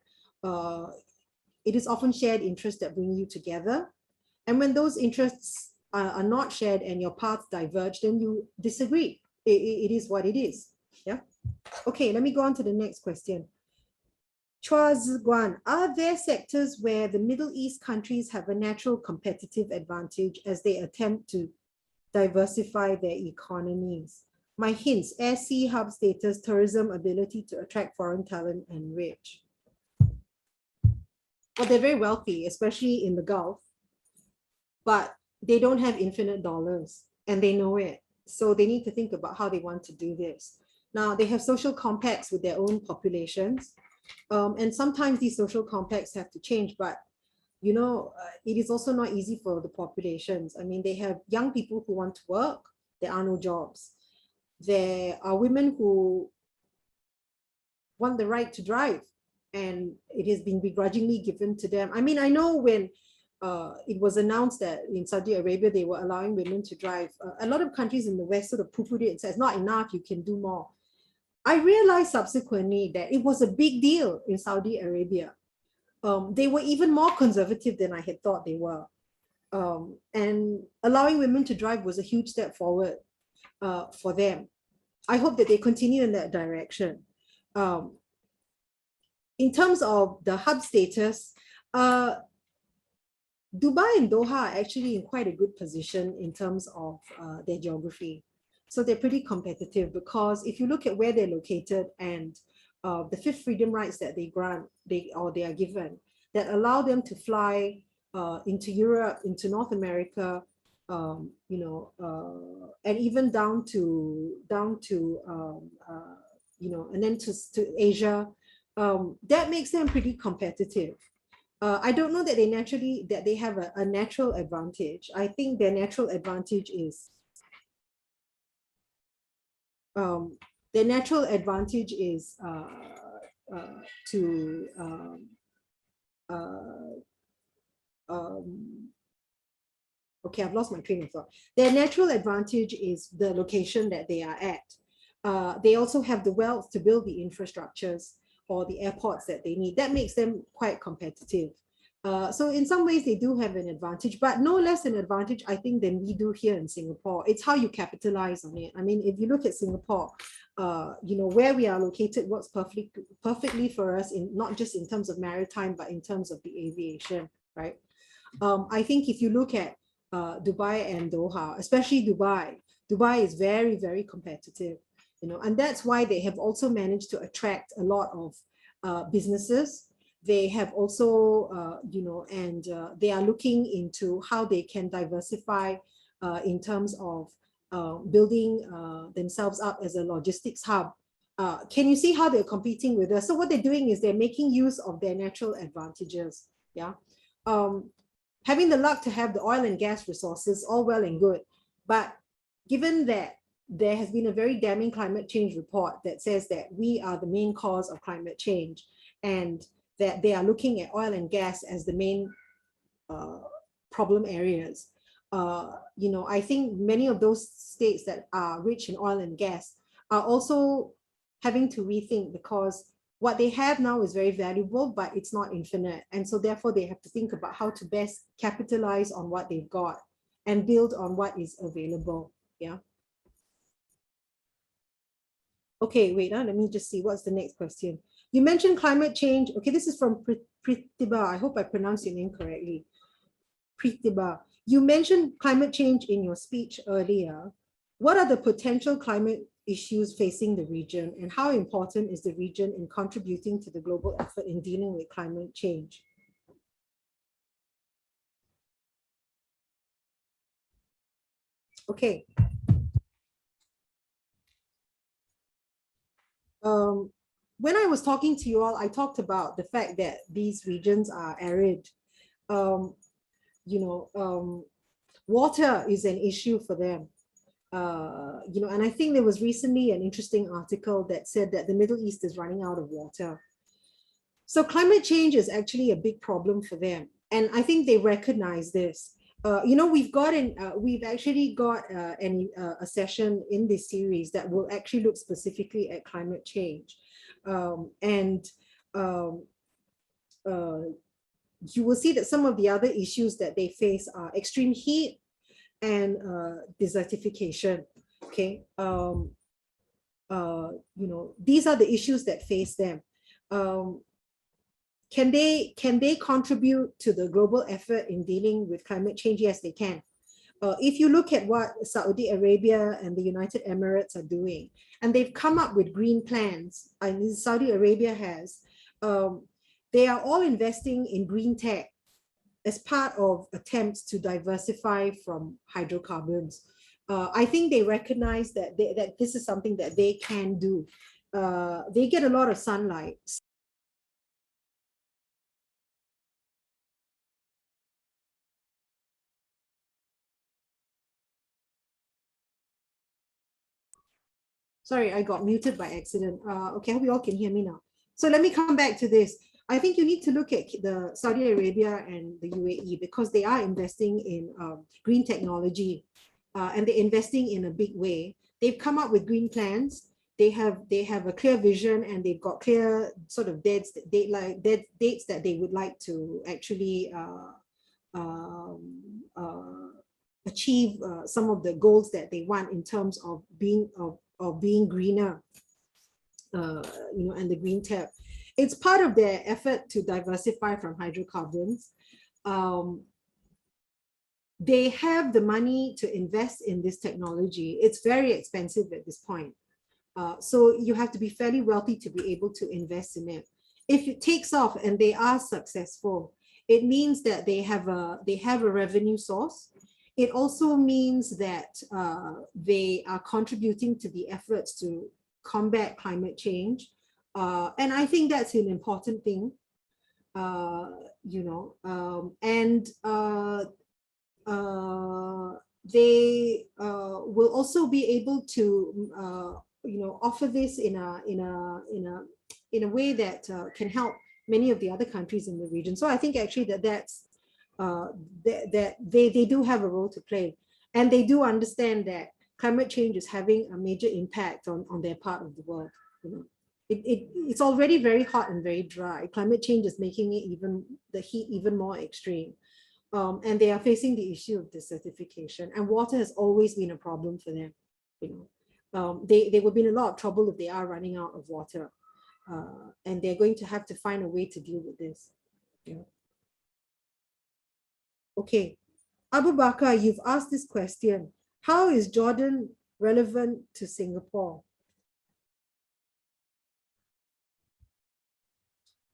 it is often shared interests that bring you together. And when those interests are not shared and your paths diverge, then you disagree. It is what it is. Yeah. Okay, let me go on to the next question. Chua Ziguan, are there sectors where the Middle East countries have a natural competitive advantage as they attempt to diversify their economies? My hints: air, sea, hub status, tourism, ability to attract foreign talent, and rich. Well, they're very wealthy, especially in the Gulf, but they don't have infinite dollars and they know it. So they need to think about how they want to do this. Now, they have social compacts with their own populations. And sometimes these social compacts have to change, but it is also not easy for the populations. I mean, they have young people who want to work, there are no jobs. There are women who want the right to drive, and it has been begrudgingly given to them. I mean, I know when it was announced that in Saudi Arabia, they were allowing women to drive, a lot of countries in the West sort of poo-pooed it and said, it's not enough, you can do more. I realized subsequently that it was a big deal in Saudi Arabia. They were even more conservative than I had thought they were. And allowing women to drive was a huge step forward for them. I hope that they continue in that direction. In terms of the hub status, Dubai and Doha are actually in quite a good position in terms of their geography. So they're pretty competitive, because if you look at where they're located and the fifth freedom rights that they grant, they are given, that allow them to fly into Europe, into North America, and even down to and then to Asia, that makes them pretty competitive. I don't know that they have a natural advantage. I think their natural advantage is okay, I've lost my train of thought. Their natural advantage is the location that they are at. They also have the wealth to build the infrastructures or the airports that they need. That makes them quite competitive. So in some ways they do have an advantage, but no less an advantage, I think, than we do here in Singapore. It's how you capitalize on it. I mean, if you look at Singapore, where we are located works perfectly for us, in not just in terms of maritime, but in terms of the aviation, right? I think if you look at Dubai and Doha, especially Dubai is very, very competitive, and that's why they have also managed to attract a lot of businesses. They have also, they are looking into how they can diversify in terms of building themselves up as a logistics hub. Can you see how they're competing with us? So what they're doing is they're making use of their natural advantages. Yeah. Having the luck to have the oil and gas resources, all well and good. But given that there has been a very damning climate change report that says that we are the main cause of climate change, and that they are looking at oil and gas as the main problem areas. I think many of those states that are rich in oil and gas are also having to rethink, because what they have now is very valuable, but it's not infinite. And so therefore they have to think about how to best capitalize on what they've got and build on what is available. Yeah. Okay, wait, let me just see, what's the next question? You mentioned climate change. Okay, this is from Pritiba. I hope I pronounced your name correctly. Pritiba. You mentioned climate change in your speech earlier. What are the potential climate issues facing the region, and how important is the region in contributing to the global effort in dealing with climate change? Okay. When I was talking to you all, I talked about the fact that these regions are arid. Um, water is an issue for them. And I think there was recently an interesting article that said that the Middle East is running out of water. So climate change is actually a big problem for them. And I think they recognize this. We've actually got a session in this series that will actually look specifically at climate change. And you will see that some of the other issues that they face are extreme heat and desertification. Okay, these are the issues that face them. Can they contribute to the global effort in dealing with climate change? Yes, they can. If you look at what Saudi Arabia and the United Emirates are doing, and they've come up with green plans, and Saudi Arabia has, they are all investing in green tech as part of attempts to diversify from hydrocarbons. I think they recognize that that this is something that they can do. They get a lot of sunlight. Sorry, I got muted by accident. Okay, I hope you all can hear me now. So let me come back to this. I think you need to look at the Saudi Arabia and the UAE because they are investing in green technology and they're investing in a big way. They've come up with green plans. They have a clear vision and they've got clear sort of dates that they would like to actually achieve some of the goals that they want in terms of being greener, and the green tab. It's part of their effort to diversify from hydrocarbons. They have the money to invest in this technology. It's very expensive at this point. So you have to be fairly wealthy to be able to invest in it. If it takes off and they are successful, it means that they have a revenue source. It also means that they are contributing to the efforts to combat climate change. And I think that's an important thing, and they will also be able to, offer this in a way that can help many of the other countries in the region. So I think actually that's that they do have a role to play, and they do understand that climate change is having a major impact on their part of the world. It's already very hot and very dry. Climate change is making the heat even more extreme. And they are facing the issue of desertification, and water has always been a problem for them. They would be in a lot of trouble if they are running out of water, and they're going to have to find a way to deal with this. Okay, Abu Bakar, you've asked this question. How is Jordan relevant to Singapore?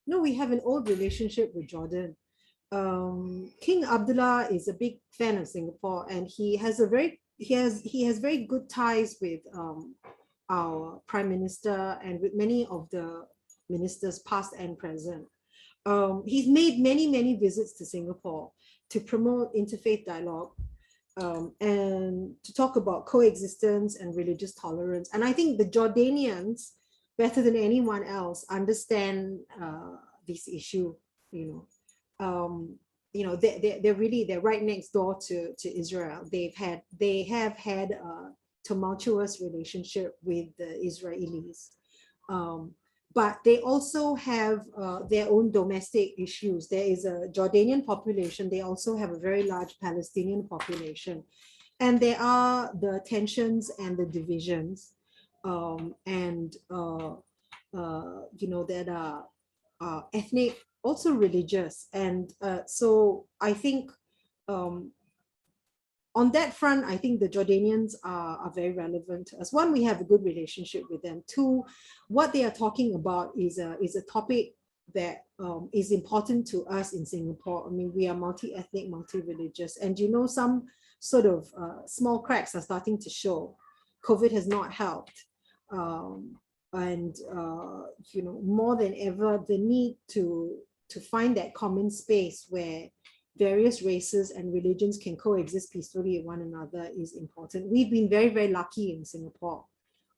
No, we have an old relationship with Jordan. King Abdullah is a big fan of Singapore, and he has very good ties with our Prime Minister and with many of the ministers, past and present. He's made many visits to Singapore to promote interfaith dialogue, and to talk about coexistence and religious tolerance. And I think the Jordanians, better than anyone else, understand this issue. They're right next door to Israel. They have had a tumultuous relationship with the Israelis. But they also have their own domestic issues. There is a Jordanian population. They also have a very large Palestinian population. And there are the tensions and the divisions, that are ethnic, also religious. And so I think on that front, I think the Jordanians are very relevant to us. One, we have a good relationship with them. Two, what they are talking about is a topic that is important to us in Singapore. I mean, we are multi-ethnic, multi-religious, and you know, some sort of small cracks are starting to show. COVID has not helped. And you know, more than ever, the need to find that common space where various races and religions can coexist peacefully with one another is important. We've been very, very lucky in Singapore,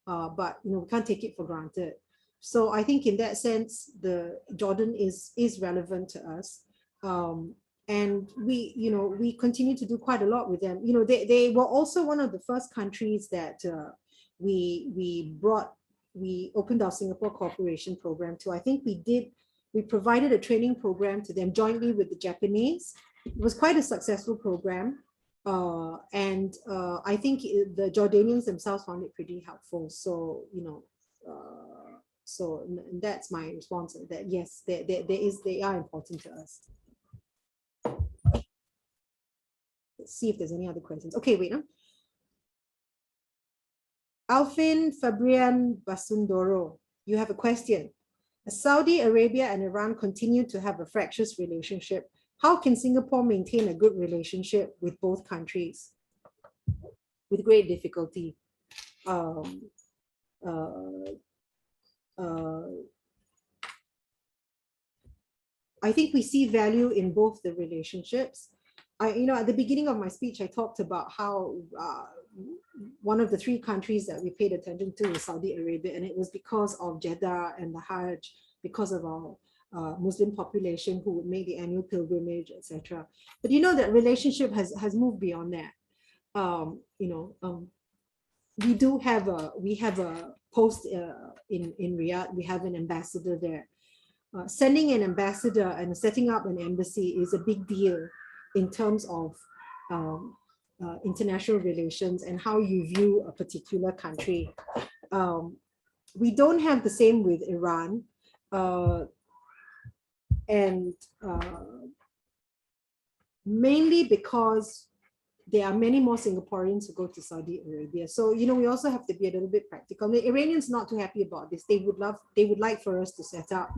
but you know, we can't take it for granted. So I think in that sense, the Jordan is relevant to us. And we continue to do quite a lot with them. You know, they were also one of the first countries that we opened our Singapore Cooperation Program to. I think we provided a training program to them jointly with the Japanese. It was quite a successful program. And I think the Jordanians themselves found it pretty helpful. So, you know, so that's my response, that yes, they are important to us. Let's see if there's any other questions. Okay, wait. Alfin Fabrian Basundoro, you have a question. As Saudi Arabia and Iran continue to have a fractious relationship, how can Singapore maintain a good relationship with both countries? With great difficulty. I think we see value in both the relationships. You know, at the beginning of my speech, I talked about how one of the three countries that we paid attention to is Saudi Arabia, and it was because of Jeddah and the Hajj, because of our Muslim population who would make the annual pilgrimage, etc. But you know, that relationship has moved beyond that. We have a post in Riyadh. We have an ambassador there. Sending an ambassador and setting up an embassy is a big deal in terms of international relations and how you view a particular country. We don't have the same with Iran. Mainly because there are many more Singaporeans who go to Saudi Arabia. So, you know, we also have to be a little bit practical. The Iranians not too happy about this. They would like for us to set up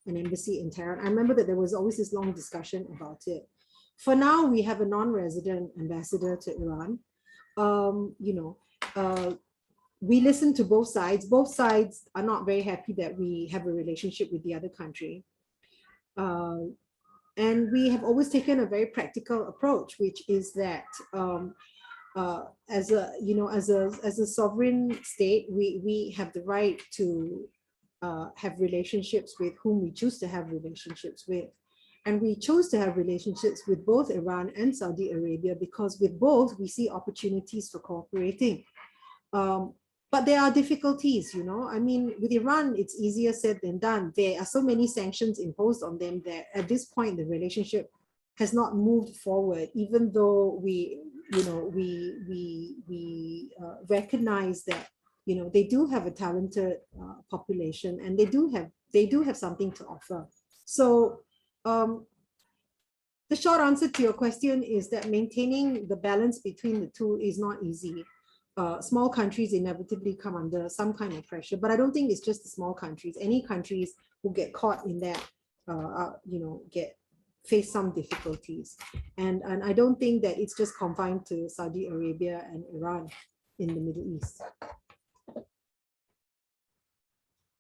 an embassy in Tehran. I remember that there was always this long discussion about it. For now, we have a non-resident ambassador to Iran. We listen to both sides. Both sides are not very happy that we have a relationship with the other country. And we have always taken a very practical approach, which is that as a sovereign state, we have the right to have relationships with whom we choose to have relationships with. And we chose to have relationships with both Iran and Saudi Arabia because with both we see opportunities for cooperating. But there are difficulties, you know. I mean, with Iran, it's easier said than done. There are so many sanctions imposed on them that at this point, the relationship has not moved forward, even though we recognize that, you know, they do have a talented population and they do have something to offer. So the short answer to your question is that maintaining the balance between the two is not easy. Small countries inevitably come under some kind of pressure, but I don't think it's just the small countries. Any countries who get caught in that, face some difficulties. And I don't think that it's just confined to Saudi Arabia and Iran in the Middle East.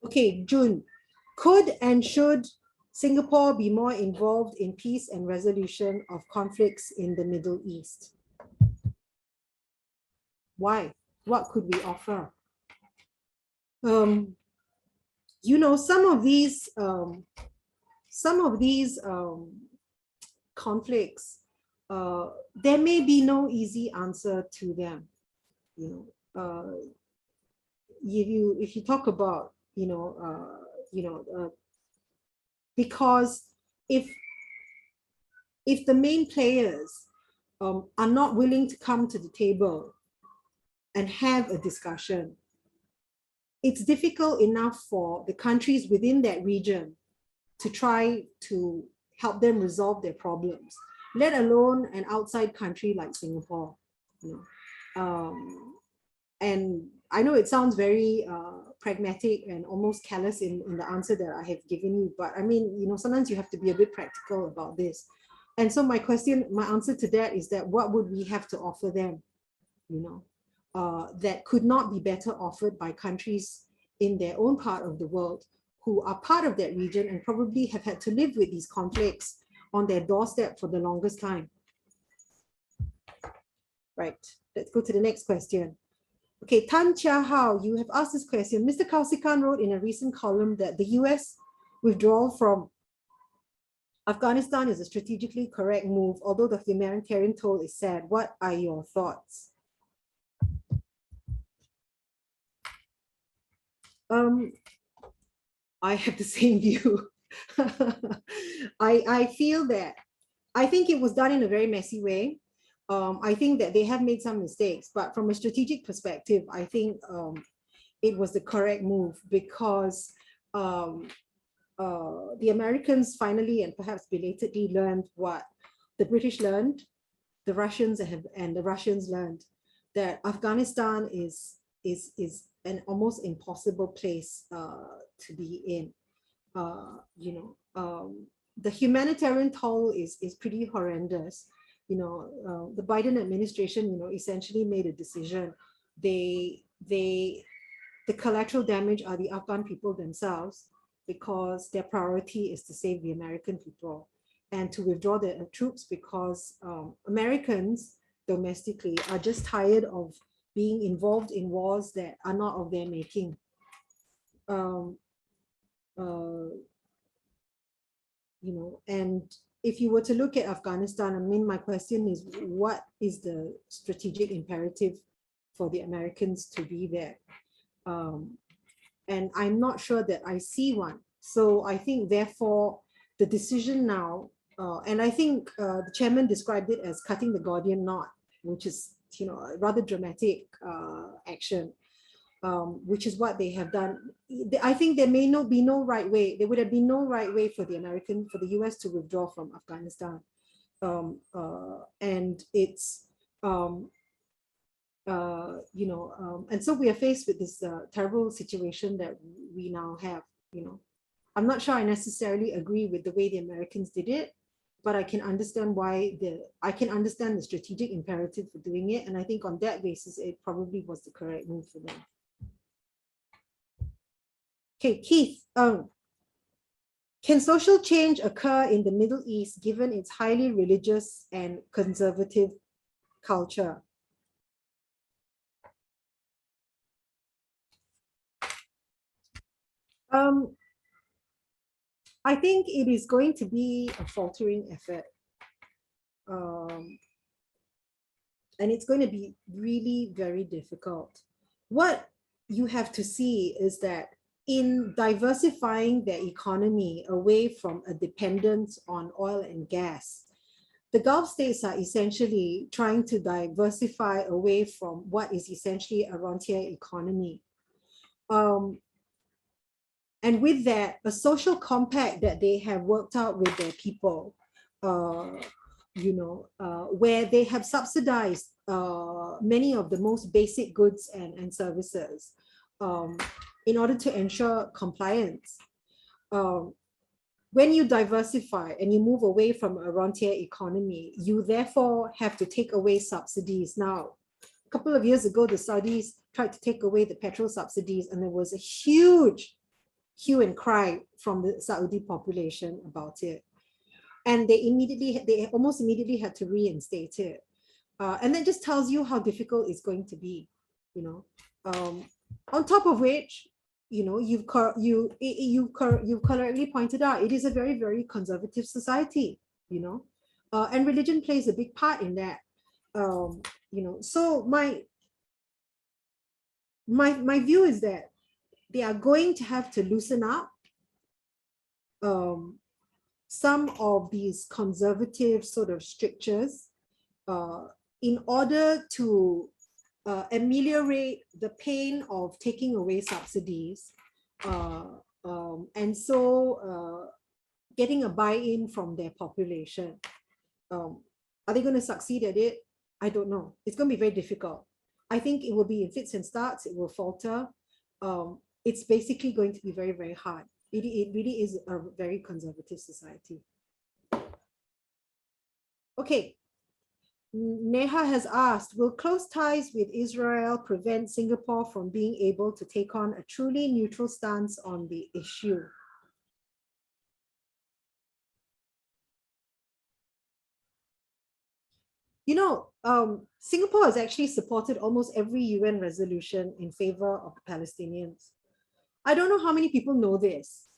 Okay, June, could and should Singapore be more involved in peace and resolution of conflicts in the Middle East? Why? What could we offer? You know, some of these conflicts, there may be no easy answer to them. You know, if you talk about, because if the main players are not willing to come to the table and have a discussion, it's difficult enough for the countries within that region to try to help them resolve their problems, let alone an outside country like Singapore. you know. And I know it sounds very pragmatic and almost callous in the answer that I have given you, but I mean, sometimes you have to be a bit practical about this. And so my answer to that is that what would we have to offer them, that could not be better offered by countries in their own part of the world who are part of that region and probably have had to live with these conflicts on their doorstep for the longest time. Right, let's go to the next question. Okay, Tan Chia Hao, you have asked this question. Mr. Kausikan wrote in a recent column that the US withdrawal from Afghanistan is a strategically correct move, although the humanitarian toll is sad. What are your thoughts? I have the same view. I feel that, I think it was done in a very messy way. I think that they have made some mistakes, but from a strategic perspective, I think it was the correct move because the Americans finally and perhaps belatedly learned what the British learned, the Russians and the Russians learned, that Afghanistan is an almost impossible place to be in. The humanitarian toll is pretty horrendous. The Biden administration, essentially made a decision. The collateral damage are the Afghan people themselves, because their priority is to save the American people and to withdraw their troops because Americans domestically are just tired of being involved in wars that are not of their making. And if you were to look at Afghanistan, I mean, my question is, what is the strategic imperative for the Americans to be there? And I'm not sure that I see one. So I think, therefore, the decision now, and I think the chairman described it as cutting the Gordian knot, which is, a rather dramatic action, which is what they have done. I think there may not be no right way. There would have been no right way for the US to withdraw from Afghanistan. And it's, and so we are faced with this terrible situation that we now have. I'm not sure I necessarily agree with the way the Americans did it, but I can understand the strategic imperative for doing it, and I think on that basis it probably was the correct move for them. Okay, Keith, can social change occur in the Middle East given its highly religious and conservative culture? I think it is going to be a faltering effort. And it's going to be really very difficult. What you have to see is that in diversifying their economy away from a dependence on oil and gas, the Gulf states are essentially trying to diversify away from what is essentially a rentier economy. And with that, a social compact that they have worked out with their people, where they have subsidized many of the most basic goods and services in order to ensure compliance. When you diversify and you move away from a rentier economy, you therefore have to take away subsidies. Now, a couple of years ago, the Saudis tried to take away the petrol subsidies, and there was a huge hue and cry from the Saudi population about it. And they almost immediately had to reinstate it. And that just tells you how difficult it's going to be, on top of which, you've correctly pointed out, it is a very, very conservative society, and religion plays a big part in that. So my view is that they are going to have to loosen up some of these conservative sort of strictures in order to ameliorate the pain of taking away subsidies, and so getting a buy-in from their population. Are they going to succeed at it? I don't know. It's going to be very difficult. I think it will be in fits and starts. It will falter. It's basically going to be very, very hard. It really is a very conservative society. Okay. Neha has asked, will close ties with Israel prevent Singapore from being able to take on a truly neutral stance on the issue? You know, Singapore has actually supported almost every UN resolution in favor of the Palestinians. I don't know how many people know this.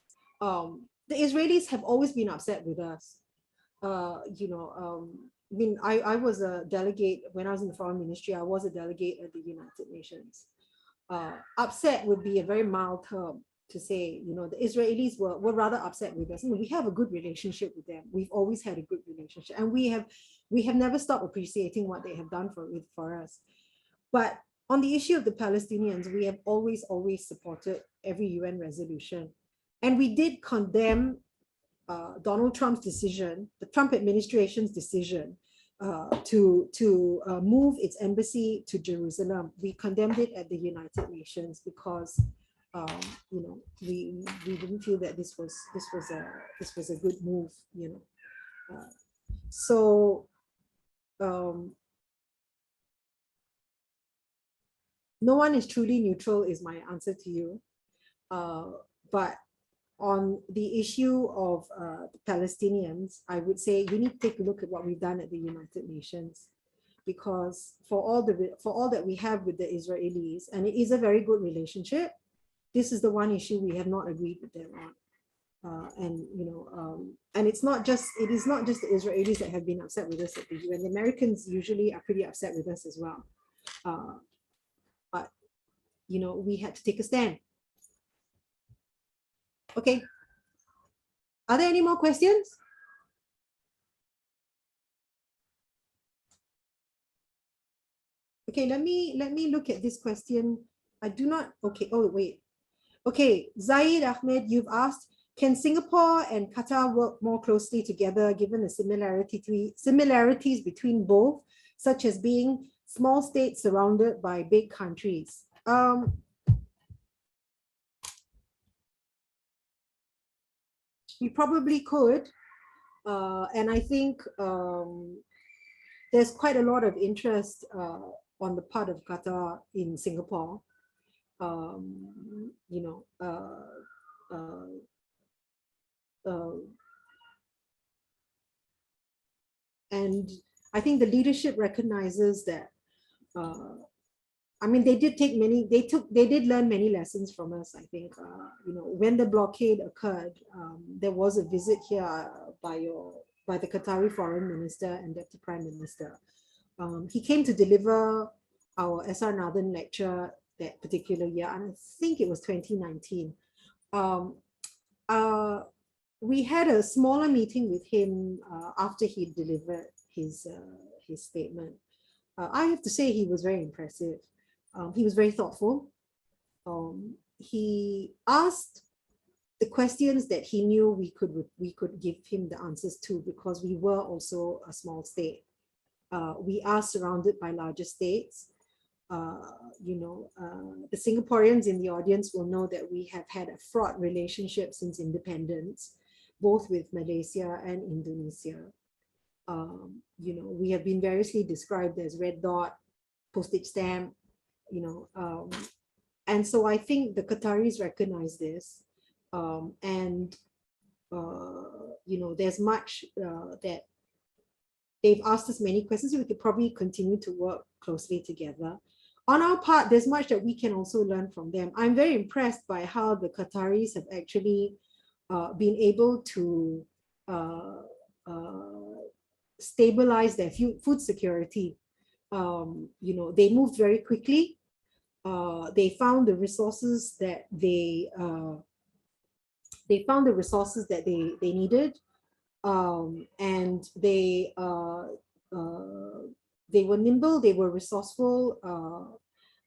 The Israelis have always been upset with us. I mean, I was a delegate when I was in the foreign ministry. I was a delegate at the United Nations. Upset would be a very mild term to say. You know, the Israelis were rather upset with us. I mean, we have a good relationship with them. We've always had a good relationship, and we have never stopped appreciating what they have done for us. But on the issue of the Palestinians, we have always supported every UN resolution, and we did condemn Donald Trump's decision, the Trump administration's decision to move its embassy to Jerusalem. We condemned it at the United Nations because you know, we didn't feel that this was a good move. You know, so no one is truly neutral is my answer to you. But on the issue of the Palestinians, I would say you need to take a look at what we've done at the United Nations, because for all that we have with the Israelis, and it is a very good relationship, this is the one issue we have not agreed with them on. And you know, and it is not just the Israelis that have been upset with us at the UN. The Americans usually are pretty upset with us as well. But you know, we had to take a stand. Okay. Are there any more questions? Okay, let me look at this question. I do not, okay, oh wait. Okay, Zaid Ahmed, you've asked, can Singapore and Qatar work more closely together given the similarities between both, such as being small states surrounded by big countries? We probably could, and I think there's quite a lot of interest on the part of Qatar in Singapore. You know, and I think the leadership recognizes that. I mean, they did learn many lessons from us. I think, you know, when the blockade occurred, there was a visit here by the Qatari Foreign Minister and Deputy Prime Minister. He came to deliver our SR Nathan lecture that particular year, and I think it was 2019. We had a smaller meeting with him after he delivered his statement. I have to say he was very impressive. He was very thoughtful. He asked the questions that he knew we could give him the answers to, because we were also a small state. We are surrounded by larger states. You know, the Singaporeans in the audience will know that we have had a fraught relationship since independence, both with Malaysia and Indonesia. You know, we have been variously described as red dot, postage stamp, you know, and so I think the Qataris recognize this, and you know, there's much that they've asked us many questions. We could probably continue to work closely together. On our part, there's much that we can also learn from them. I'm very impressed by how the Qataris have actually been able to stabilize their food security. You know, they moved very quickly. They found the resources that they needed, and they were nimble, they were resourceful,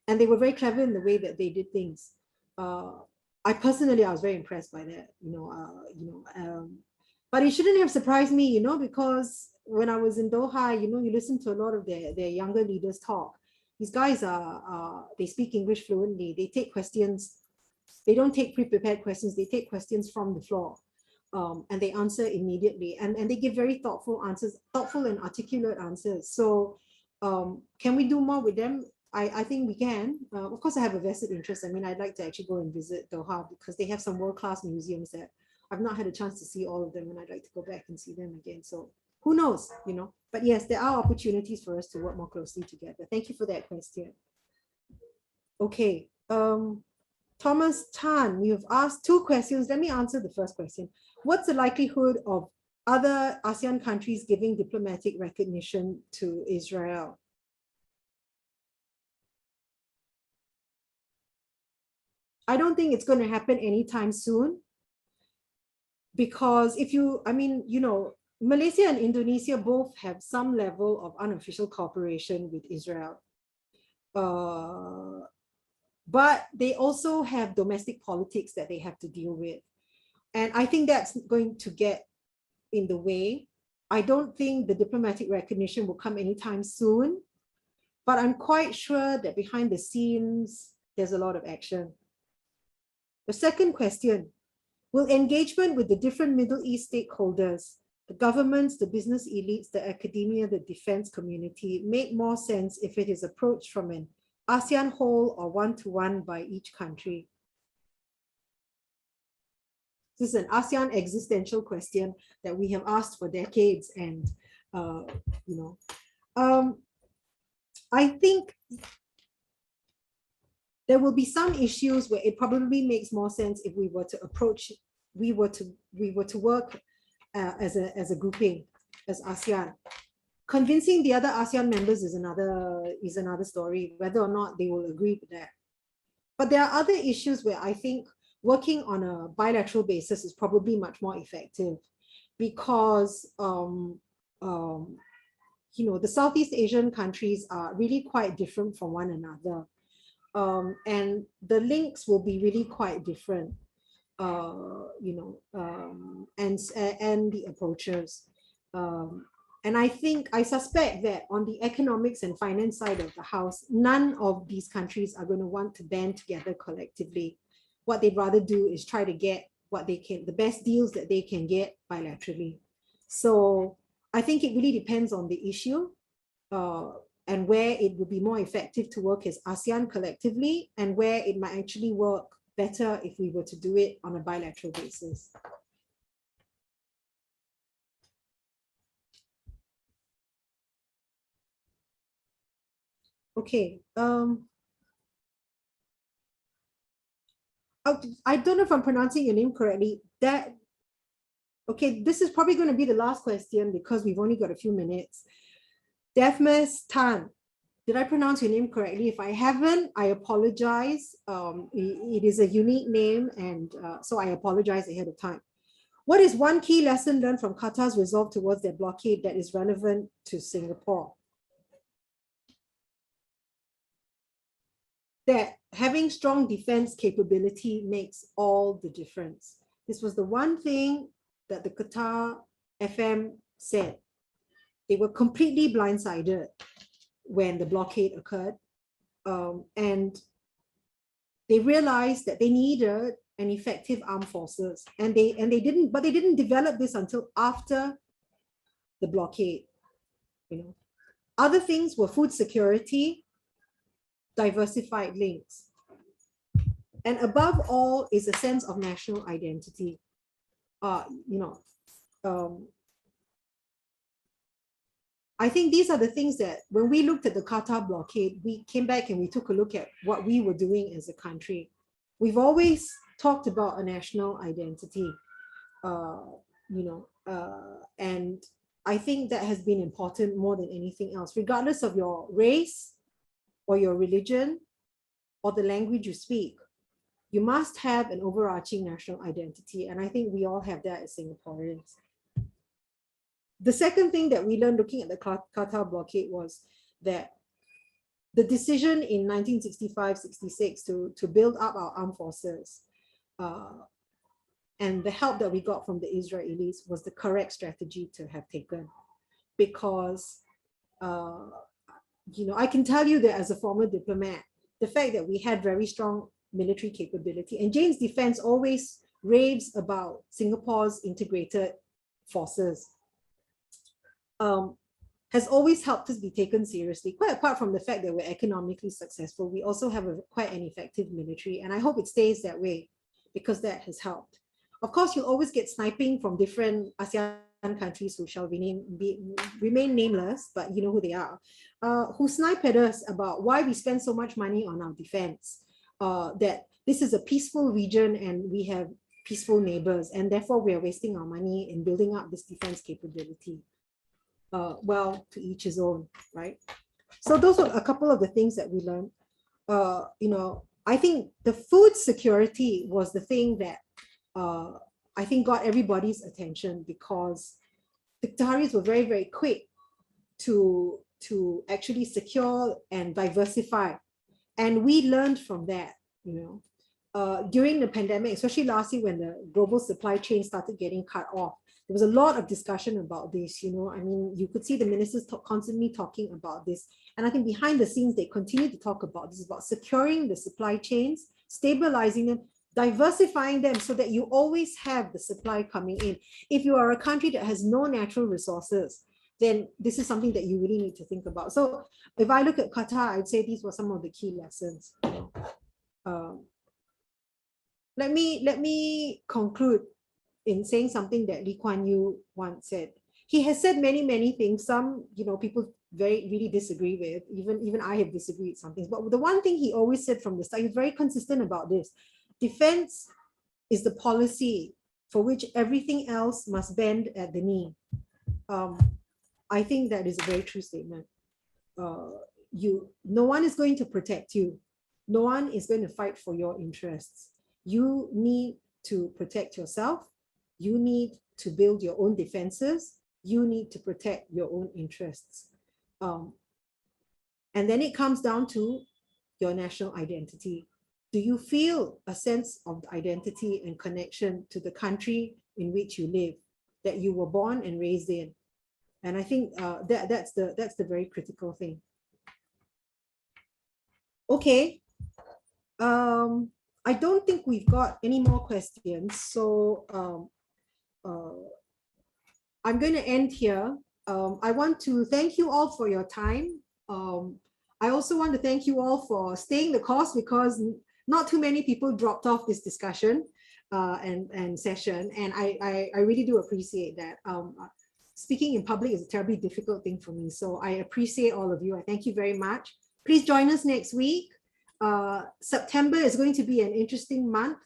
and they were very clever in the way that they did things. I was very impressed by that. But it shouldn't have surprised me, you know, because when I was in Doha, you listen to a lot of their younger leaders talk. These guys they speak English fluently. They take questions. They don't take pre-prepared questions. They take questions from the floor, and they answer immediately. And they give very thoughtful answers, thoughtful and articulate answers. So can we do more with them? I think we can. Of course, I have a vested interest. I mean, I'd like to actually go and visit Doha because they have some world-class museums that I've not had a chance to see all of them, and I'd like to go back and see them again. So who knows, But yes, there are opportunities for us to work more closely together. Thank you for that question. Okay. Thomas Tan, you've asked 2 questions. Let me answer the first question. What's the likelihood of other ASEAN countries giving diplomatic recognition to Israel? I don't think it's going to happen anytime soon, because Malaysia and Indonesia both have some level of unofficial cooperation with Israel. But they also have domestic politics that they have to deal with. And I think that's going to get in the way. I don't think the diplomatic recognition will come anytime soon, but I'm quite sure that behind the scenes, there's a lot of action. The second question, will engagement with the different Middle East stakeholders, the governments, the business elites, the academia, the defense community, make more sense if it is approached from an ASEAN whole or one-to-one by each country? This is an ASEAN existential question that we have asked for decades, and I think there will be some issues where it probably makes more sense if we were to work as a grouping, as ASEAN. Convincing the other ASEAN members is another story, whether or not they will agree with that. But there are other issues where I think working on a bilateral basis is probably much more effective, because the Southeast Asian countries are really quite different from one another. And the links will be really quite different, and the approaches. And I suspect that on the economics and finance side of the house, none of these countries are going to want to band together collectively. What they'd rather do is try to get the best deals that they can get bilaterally. So I think it really depends on the issue, and where it would be more effective to work as ASEAN collectively, and where it might actually work better if we were to do it on a bilateral basis. Okay. I don't know if I'm pronouncing your name correctly. Okay, this is probably going to be the last question because we've only got a few minutes. Defmes Tan, did I pronounce your name correctly? If I haven't, I apologize. It is a unique name, and so I apologize ahead of time. What is one key lesson learned from Qatar's resolve towards their blockade that is relevant to Singapore? That having strong defense capability makes all the difference. This was the one thing that the Qatar FM said. They were completely blindsided when the blockade occurred, and they realized that they needed an effective armed forces, and they didn't develop this until after the blockade. Other things were food security, diversified links, and above all is a sense of national identity. I think these are the things that when we looked at the Qatar blockade, we came back and we took a look at what we were doing as a country. We've always talked about a national identity, and I think that has been important more than anything else, regardless of your race or your religion or the language you speak. You must have an overarching national identity, and I think we all have that as Singaporeans. The second thing that we learned looking at the Qatar blockade was that the decision in 1965-66 to build up our armed forces and the help that we got from the Israelis was the correct strategy to have taken. because, I can tell you that as a former diplomat, the fact that we had very strong military capability, and Jane's Defense always raves about Singapore's integrated forces, has always helped us be taken seriously. Quite apart from the fact that we're economically successful, we also have quite an effective military, and I hope it stays that way because that has helped. Of course, you'll always get sniping from different ASEAN countries who shall remain nameless, but you know who they are, who snipe at us about why we spend so much money on our defense, that this is a peaceful region and we have peaceful neighbors, and therefore we are wasting our money in building up this defense capability. Well, to each his own, right? So those are a couple of the things that we learned. I think the food security was the thing that I think got everybody's attention, because the Qataris were very, very quick to actually secure and diversify. And we learned from that, during the pandemic, especially last year when the global supply chain started getting cut off. There was a lot of discussion about this, I mean, you could see the ministers constantly talking about this. And I think behind the scenes, they continue to talk about this, about securing the supply chains, stabilizing them, diversifying them so that you always have the supply coming in. If you are a country that has no natural resources, then this is something that you really need to think about. So if I look at Qatar, I'd say these were some of the key lessons. Let me conclude in saying something that Lee Kuan Yew once said. He has said many, many things. Some, people really disagree with. Even I have disagreed with some things. But the one thing he always said from the start, he's very consistent about this. Defense is the policy for which everything else must bend at the knee. I think that is a very true statement. No one is going to protect you. No one is going to fight for your interests. You need to protect yourself. You need to build your own defenses. You need to protect your own interests. And then it comes down to your national identity. Do you feel a sense of identity and connection to the country in which you live, that you were born and raised in? And I think that's the very critical thing. Okay. I don't think we've got any more questions. So I'm going to end here. I want to thank you all for your time. I also want to thank you all for staying the course, because not too many people dropped off this discussion and session, and I really do appreciate that. Speaking in public is a terribly difficult thing for me, so I appreciate all of you. I thank you very much. Please join us next week. September is going to be an interesting month.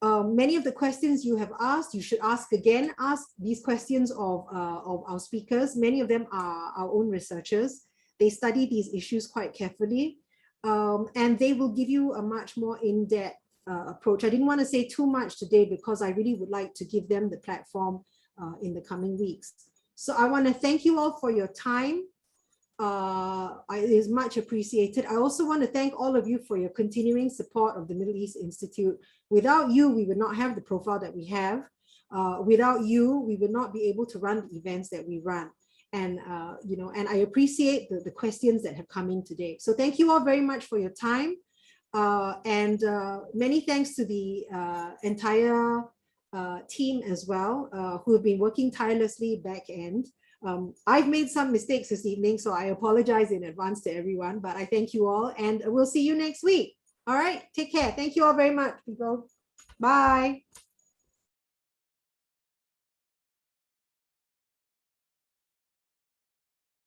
Many of the questions you have asked, you should ask again. Ask these questions of our speakers. Many of them are our own researchers. They study these issues quite carefully, and they will give you a much more in-depth approach. I didn't want to say too much today because I really would like to give them the platform in the coming weeks. So I want to thank you all for your time. It is much appreciated. I also want to thank all of you for your continuing support of the Middle East Institute. Without you, we would not have the profile that we have. Without you, we would not be able to run the events that we run. And and I appreciate the questions that have come in today. So thank you all very much for your time. And many thanks to the entire team as well, who have been working tirelessly back end. I've made some mistakes this evening, so I apologize in advance to everyone, but I thank you all, and we'll see you next week. All right, take care. Thank you all very much, people. Bye.